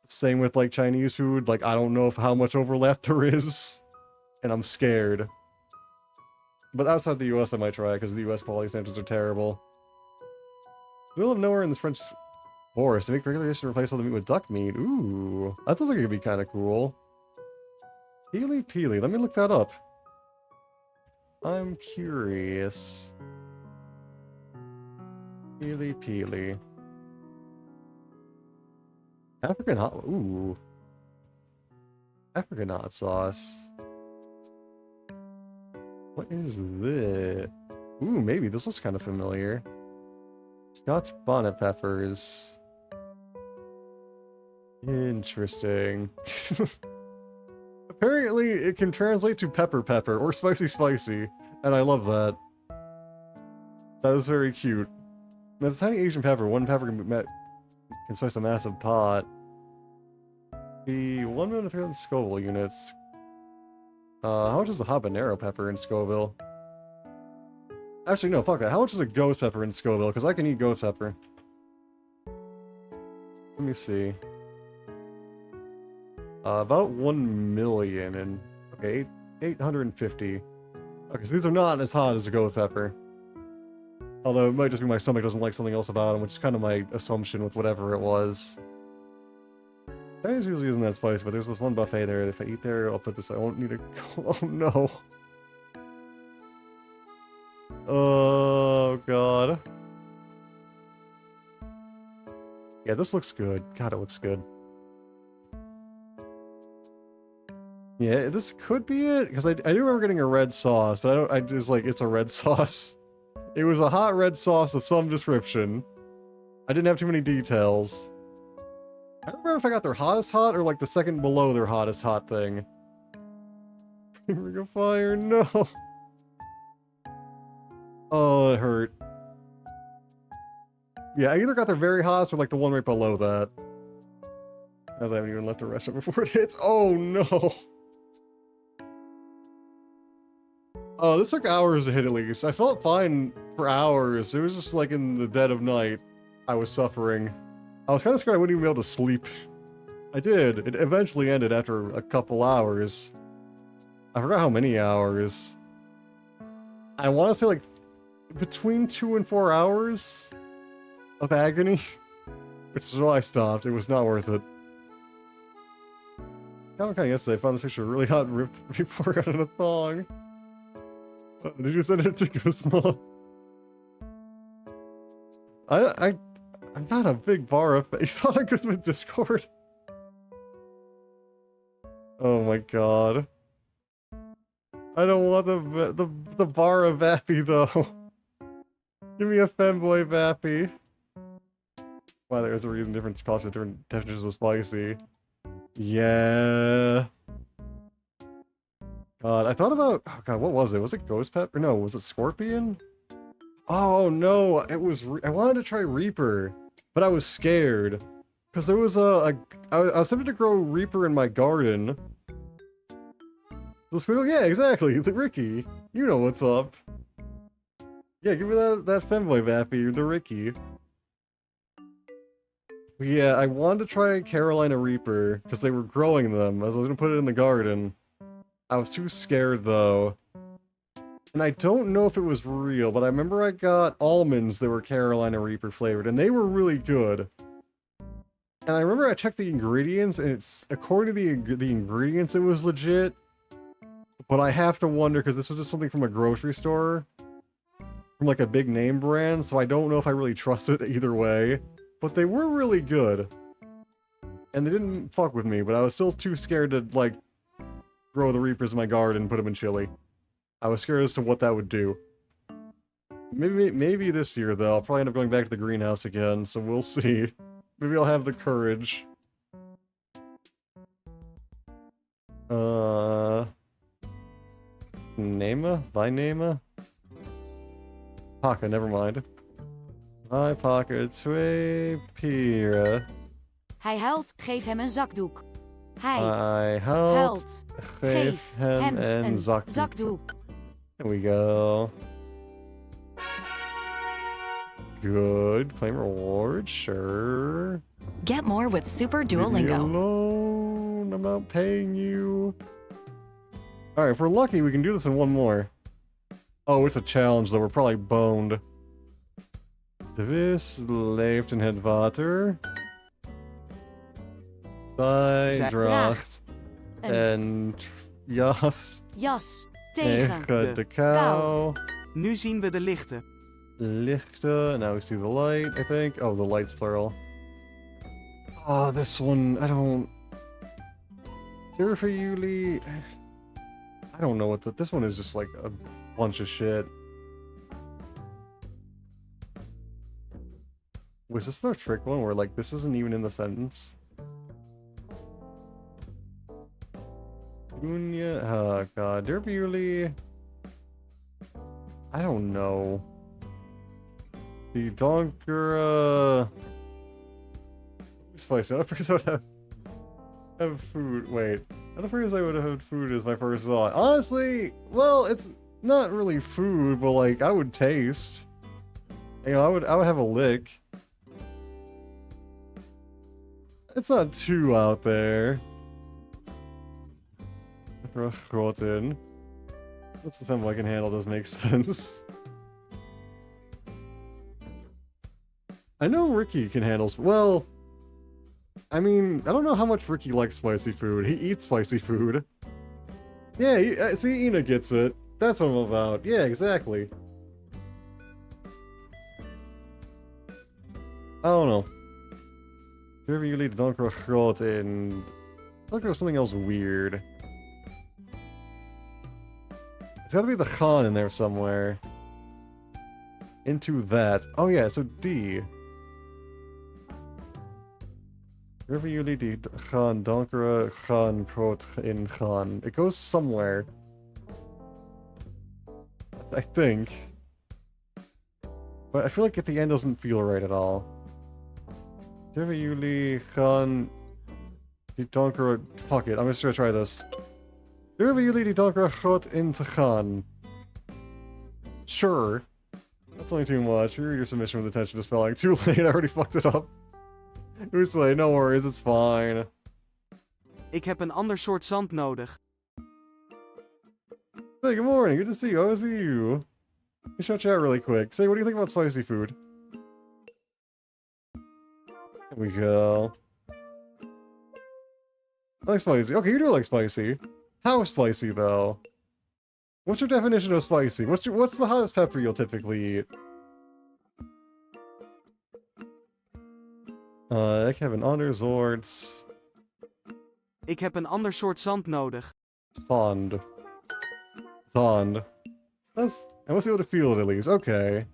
Same with like Chinese food, like I don't know how much overlap there is, and I'm scared. But outside the US I might try, because the US quality standards are terrible. Middle of nowhere in this French forest, to make regular dish to replace all the meat with duck meat. Ooh, that sounds like it could be kind of cool. Peely peely, let me look that up. I'm curious. Peely peely. African hot... Ooh. African hot sauce. What is this? Ooh, maybe this looks kind of familiar. Scotch bonnet peppers. Interesting. Apparently, it can translate to pepper pepper or spicy spicy, and I love that. That was very cute. That's a tiny Asian pepper. One pepper can spice a massive pot. Be 1 million 3,000 Scoville units. How much is a habanero pepper in Scoville? Actually, no, fuck that. How much is a ghost pepper in Scoville? Because I can eat ghost pepper. Let me see. About 1 million and... Okay, 850. Okay, so these are not as hot as a ghost pepper. Although it might just be my stomach doesn't like something else about them, which is kind of my assumption with whatever it was. Chinese usually isn't that spicy, but there's this one buffet there. If I eat there, I'll put this... I won't need to... Oh, no. Oh, God. Yeah, this looks good. God, it looks good. Yeah, this could be it, because I do remember getting a red sauce, but I just, like, it's a red sauce. It was a hot red sauce of some description. I didn't have too many details. I don't remember if I got their hottest hot or, like, the second below their hottest hot thing. Ring of Fire, no. Oh, it hurt. Yeah, I either got the very hottest or like the one right below that. As I haven't even left the restaurant before it hits. Oh no. Oh, this took hours to hit at least. I felt fine for hours. It was just like in the dead of night, I was suffering. I was kind of scared I wouldn't even be able to sleep. I did. It eventually ended after a couple hours. I forgot how many hours. I want to say like between 2 and 4 hours of agony, which is why I stopped. It was not worth it. Kind of yesterday, I found this picture really hot and ripped before I got in a thong. Did you send it to Guzma? I'm not a big Vara face on Guzma's Discord. Oh my god. I don't want the Vara Vappy though. Give me a femboy Vappy. Wow, there's a reason different cultures have different definitions of spicy. Yeah. God, I thought about, oh god, what was it? Was it Ghost Pepper? No, was it Scorpion? Oh no, it was, I wanted to try Reaper, but I was scared. Because there was I was tempted to grow Reaper in my garden. The squirrel, yeah, exactly, the Ricky. You know what's up. Yeah, give me that femboy Vappy, the Ricky. Yeah, I wanted to try Carolina Reaper, because they were growing them. I was going to put it in the garden. I was too scared, though. And I don't know if it was real, but I remember I got almonds that were Carolina Reaper flavored, and they were really good. And I remember I checked the ingredients, and it's, according to the ingredients, it was legit. But I have to wonder, because this was just something from a grocery store. From like a big name brand, so I don't know if I really trust it either way. But they were really good. And they didn't fuck with me, but I was still too scared to, like, grow the Reapers in my garden and put them in chili. I was scared as to what that would do. Maybe this year, though. I'll probably end up going back to the greenhouse again, so we'll see. Maybe I'll have the courage. Nema? Nema? Paka, never mind. My pocket, twee pira. Hij huilt, geef hem een zakdoek. Hij Hij huilt, huilt, geef hem een zakdoek. zakdoek. There we go. Good. Claim reward, sure. Get more with Super Leave me Duolingo. alone. I'm not paying you. Alright, if we're lucky, we can do this in one more. Oh, it's a challenge, though. We're probably boned. This leeft in het water. Zij draagt Een en jas jas tegen tegen de kou. Nu zien we de lichten. Lichten. Now we see the light, I think. Oh, the light's plural. Oh, this one, I don't... Durven jullie... I don't know what this one is just like a bunch of shit. Was this the trick one where like this isn't even in the sentence? Dunya, oh god, durven jullie... I don't know. The donker, spicy. I don't think I would have food. Wait, I don't think I would have had food as my first thought. Honestly, well, it's not really food, but like I would taste. You know, I would have a lick. It's not too out there. Rotten. That's the film I can handle. Does make sense. I know Ricky can handle... Well, I mean, I don't know how much Ricky likes spicy food. He eats spicy food. Yeah, see, Ina gets it. That's what I'm about. Yeah, exactly. I don't know. Wherever you lead, don't grow groot in... I feel like there was something else weird. It's gotta be the Khan in there somewhere. Into that. Oh yeah, so D. Wherever you lead, Khan, Donkra, Khan, Prot, in Khan. It goes somewhere. I think. But I feel like at the end doesn't feel right at all. Durven jullie gaan die donker... Fuck it, I'm just gonna try this. Durven jullie die donkere grot in te gaan? Sure. That's only too much. Read your submission with attention to spelling. Too late, I already fucked it up. Who's late? No worries, it's fine. Ik heb een ander soort zand nodig. Hey, good morning. Good to see you. How is you? You should chat really quick. Say, what do you think about spicy food? There we go. I like spicy. Okay, you do like spicy. How spicy, though? What's your definition of spicy? What's the hottest pepper you'll typically eat? Ik heb een ander soort... Ik heb een ander soort zand nodig. Sand. Sand. I must be able to feel it at least. Okay.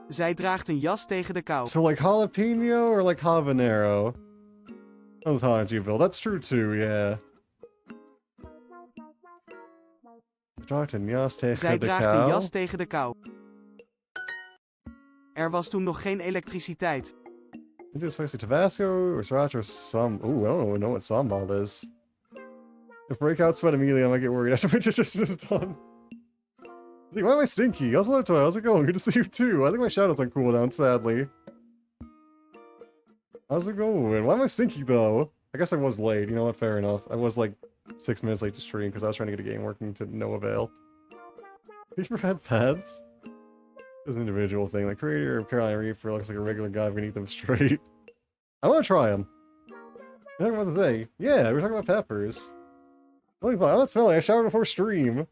Zij draagt een jas tegen de kou. So like jalapeno or like habanero? That's hot, you Bill. That's true too, yeah. Draagt een jas tegen Zij de draagt kou. een jas tegen de kou. Er was toen nog geen elektriciteit. You do spicy Tabasco or sriracha or some... Ooh, I don't know what sambal is. If breakout sweat immediately, I might get worried after my digestion is done. Why am I stinky? Hello, Toy. How's it going? Good to see you too. I think my shadow's on cooldown, sadly. How's it going? Why am I stinky though? I guess I was late. You know what? Fair enough. I was like 6 minutes late to stream because I was trying to get a game working to no avail. Have you ever had pets? It's an individual thing. The creator of Carolina Reaper looks like a regular guy. We can eat them straight. I want to try them. We're talking about today. Yeah, we're talking about peppers. I'm not smelling. I showered before stream.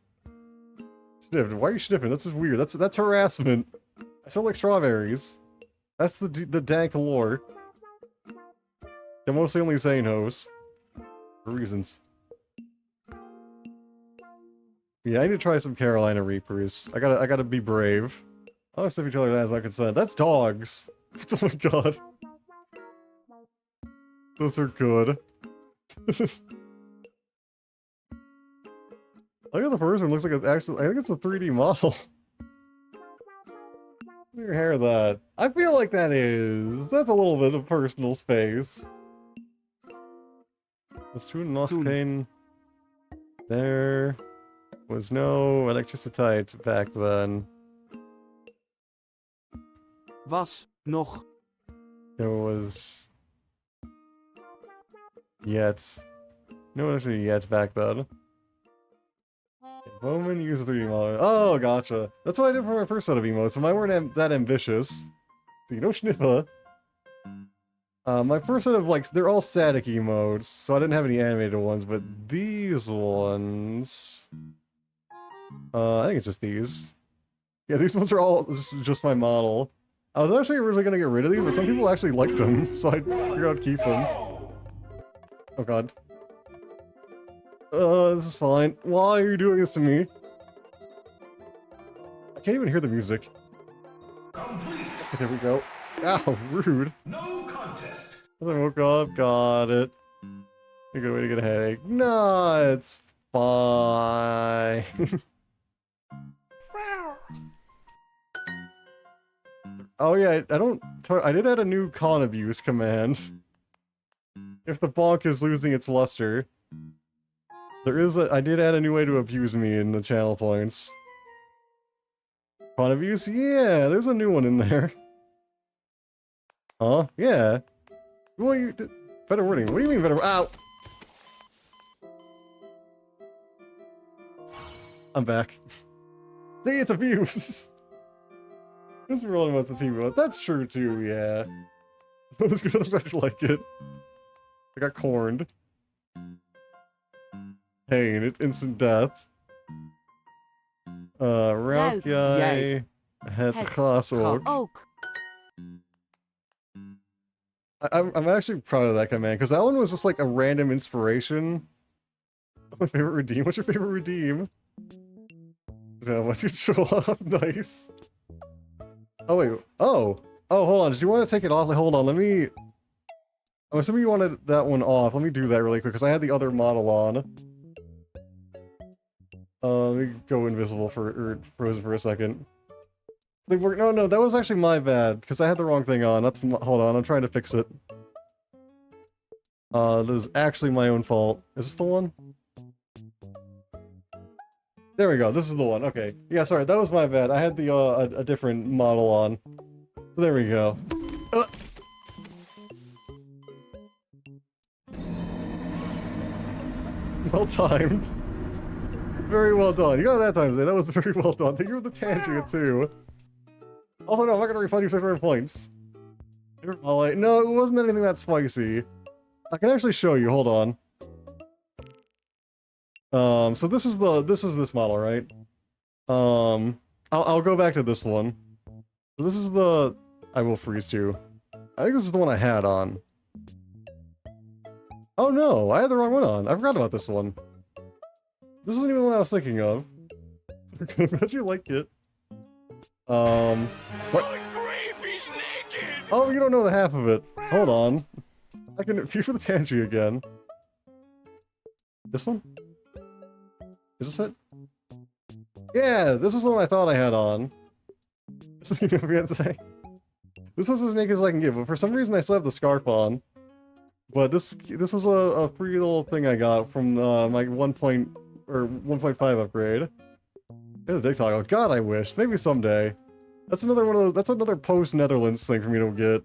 Sniffed. Why are you sniffing? That's just weird. That's harassment. I smell like strawberries. That's the dank lore. I'm mostly only saying hoes. For reasons. Yeah, I need to try some Carolina Reapers. I gotta be brave. I'll sniff each other that is not consent. That's dogs! Oh my god. Those are good. Look at the first one, looks like it's actually, I think it's a 3D model. Look at your hair that. I feel like that's a little bit of personal space. Was toen nog geen... There was no electricity back then. Was nog. There was... Yet. No electricity yet back then. Bowman used 3D model. Oh, gotcha. That's what I did for my first set of emotes. Mine weren't that ambitious. So, no schniffa. My first set of, like, they're all static emotes, so I didn't have any animated ones, but these ones... I think it's just these. Yeah, these ones are all just my model. I was actually originally going to get rid of these, but some people actually liked them, so I figured I'd keep them. Oh god. This is fine. Why are you doing this to me? I can't even hear the music. Okay, there we go. Ow, rude. No contest. As I woke up, got it. A good way to get a headache. No, it's fine. Oh yeah, I did add a new con abuse command. If the bonk is losing its luster. I did add a new way to abuse me in the channel points. Con abuse? Yeah, there's a new one in there. Huh? Yeah. Well, better wording. What do you mean better? Ow! I'm back. See, it's abuse! This really wants a team mode. That's true too, yeah. I was gonna bet like it. I got corned. Pain, it's instant death. Rauk jij het glas ook. I'm actually proud of that command, because that one was just like a random inspiration. My favorite redeem? What's your favorite redeem? What's your show off? Nice. Oh wait, oh, hold on, did you want to take it off? Like, hold on, let me... I'm assuming you wanted that one off. Let me do that really quick, because I had the other model on. Let me go invisible or frozen for a second. No, that was actually my bad, because I had the wrong thing on. Hold on, I'm trying to fix it. This is actually my own fault. Is this the one? There we go, this is the one, okay. Yeah, sorry, that was my bad. I had the, a different model on. So there we go. Well timed. Very well done. You got that time today. That was very well done. Thank you for the tangent, too. Also, no, I'm not gonna refund you 600 points. No, it wasn't anything that spicy. I can actually show you. Hold on. So this is this model, right? I'll go back to this one. So this is the... I will freeze too. I think this is the one I had on. Oh no, I had the wrong one on. I forgot about this one. This isn't even the one I was thinking of. I bet you like it. What? Oh, you don't know the half of it. Hold on. I can view for the Tangy again. This one? Is this it? Yeah, this is the one I thought I had on. This is what I forgot to say. This is as naked as I can get, but for some reason I still have the scarf on. But this was a free little thing I got from my 1.5 upgrade. Get a dick toggle. God, I wish. Maybe someday. That's another one of those. That's another post-Netherlands thing for me to get.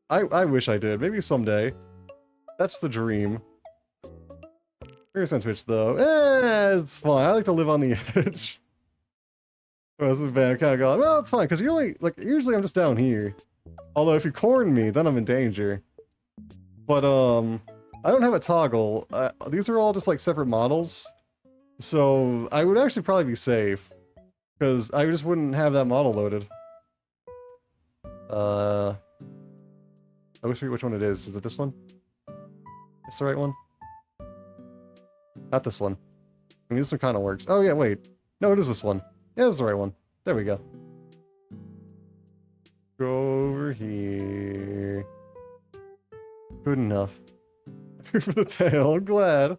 I wish I did. Maybe someday. That's the dream. Here's on Twitch though. It's fine. I like to live on the edge. Oh, this is bad. Kind of going. Well, it's fine because usually I'm just down here. Although if you corn me, then I'm in danger. But I don't have a toggle. These are all just like separate models. So I would actually probably be safe. Because I just wouldn't have that model loaded. I wish I knew which one it is. Is it this one? It's the right one? Not this one. I mean, this one kind of works. Oh yeah, wait. No, it is this one. Yeah, it's the right one. There we go. Go over here. Good enough. For the tail, I'm glad.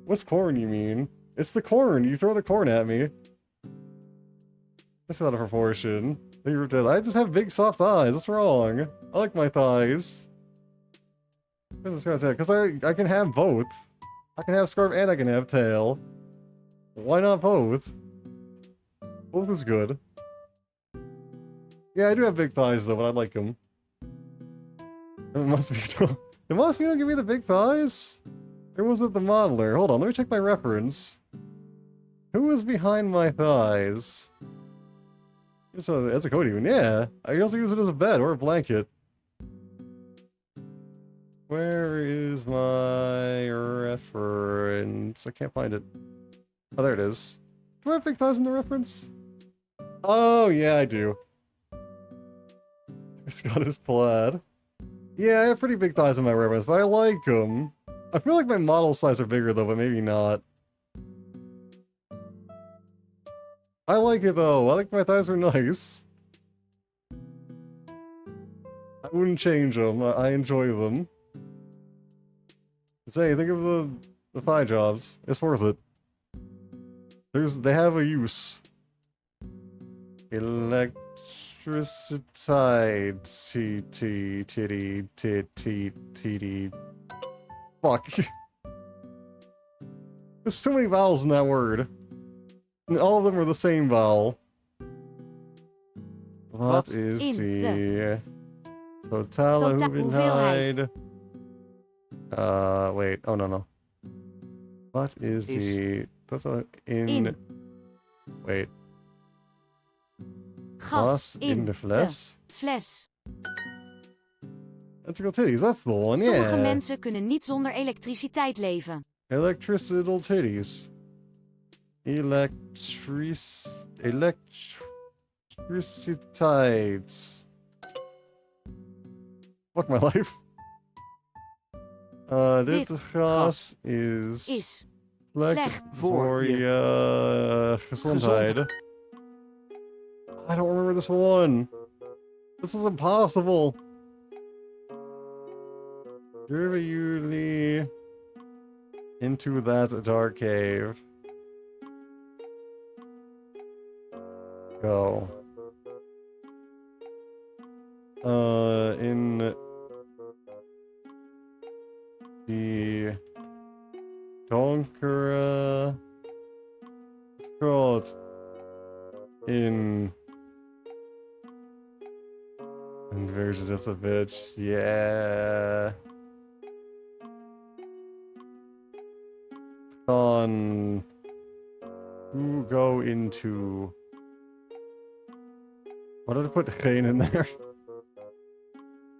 What's corn you mean? It's the corn. You throw the corn at me. That's out of proportion. I just have big soft thighs. What's wrong? I like my thighs. Because I can have both. I can have scarf and I can have tail. Why not both? Both is good. Yeah, I do have big thighs though, but I like them. It must be it must be don't give me the big thighs? Or was it the modeler? Hold on, let me check my reference. Who was behind my thighs? That's a Cody one, yeah. I also use it as a bed or a blanket. Where is my reference? I can't find it. Oh, there it is. Do I have big thighs in the reference? Oh, yeah, I do. Scottish plaid. Yeah, I have pretty big thighs in my reference, but I like them. I feel like my model size are bigger though, but maybe not. I like it though. I think my thighs are nice. I wouldn't change them. I enjoy them. Say, think of the thigh jobs. It's worth it. They have a use. Electricity, titty. Fuck. There's too many vowels in that word. And all of them are the same vowel. What is the totale hoeveelheid? Wait. Oh, no. What is the total in... Wait. Gas in de fles? Fles. Electrical titties, that's the one, Sommige yeah. mensen kunnen niet zonder elektriciteit leven. Electrical titties. Electriciteit. Fuck my life. Dit gas is slecht voor je gezondheid. I don't remember this one. This is impossible. Durven jullie into that dark cave. Go. In the Donkera Scroll in versions of the bitch, yeah. On to go into. What did I put geen in there?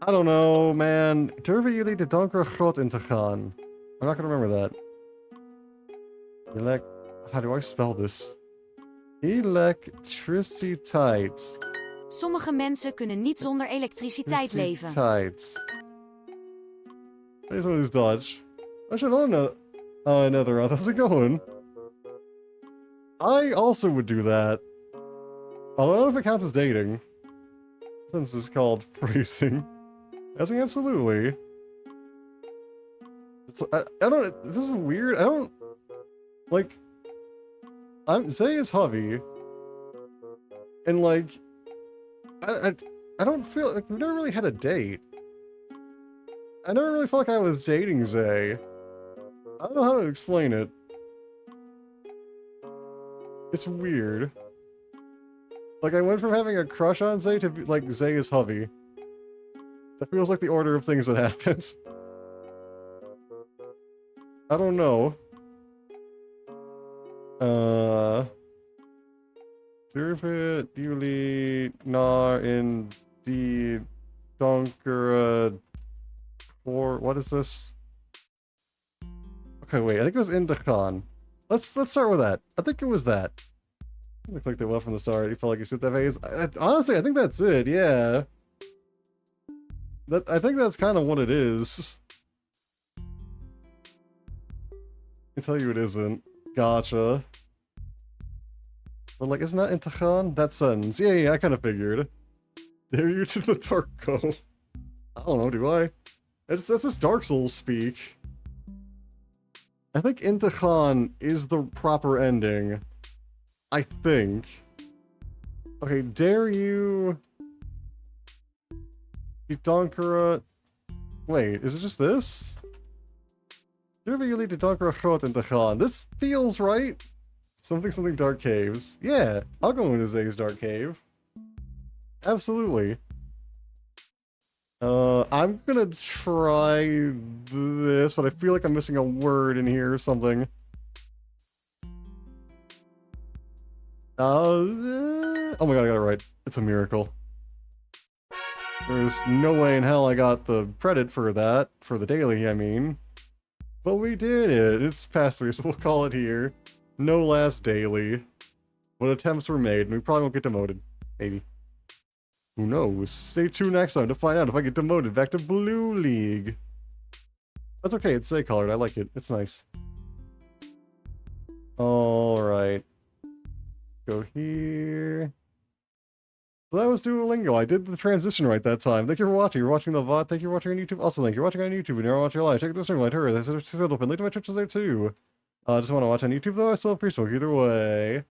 I don't know, man. Durven jullie de donkere grot in te gaan? I'm not gonna remember that. How do I spell this? Elektriciteit. Sommige mensen kunnen niet zonder elektriciteit leven. Elektriciteit. This one is Dutch. I should all know. Oh, another. How's it going? I also would do that. Although I don't know if it counts as dating. Since it's called racing. I think absolutely. It's, I don't. This is weird. I don't. Like. Zay is hubby. And like. I don't feel like we've never really had a date. I never really felt like I was dating Zay. I don't know how to explain it. It's weird. Like, I went from having a crush on Zay to, like, Zay is hubby. That feels like the order of things that happens. I don't know. Durven jullie naar in die donkere... What is this? Okay, wait, I think it was in the Khan. Let's start with that. I think it was that. It looked like they left from the start. You felt like you said that phase. Honestly, I think that's it, yeah. I think that's kind of what it is. I tell you it isn't. Gotcha. But like, isn't that in Takhan? That sentence. Yeah, I kind of figured. Dare you to the dark go. I don't know, do I? That's just Dark Souls speak. I think Intikhan is the proper ending. I think. Okay, dare you... Donkera... Wait, is it just this? Dare you lead to Donkera Grot Intikhan. This feels right. Something Dark Caves. Yeah, I'll go into Zay's Dark Cave. Absolutely. I'm gonna try this, but I feel like I'm missing a word in here or something. Oh my god, I got it right. It's a miracle. There's no way in hell I got the credit for that, for the daily, I mean. But we did it. It's past 3, so we'll call it here. No last daily. But attempts were made, and we probably won't get demoted. Maybe. Who knows? Stay tuned next time to find out if I get demoted back to Blue League. That's okay, it's Zay colored. I like it. It's nice. Alright. Go here. So that was Duolingo. I did the transition right that time. Thank you for watching. You're watching the VOD. Thank you for watching on YouTube. Also, thank you for watching on YouTube. And you're watching live. Check the stream light. Hurry. There's a link to my Twitch there too. Just want to watch on YouTube though. I still appreciate it either way.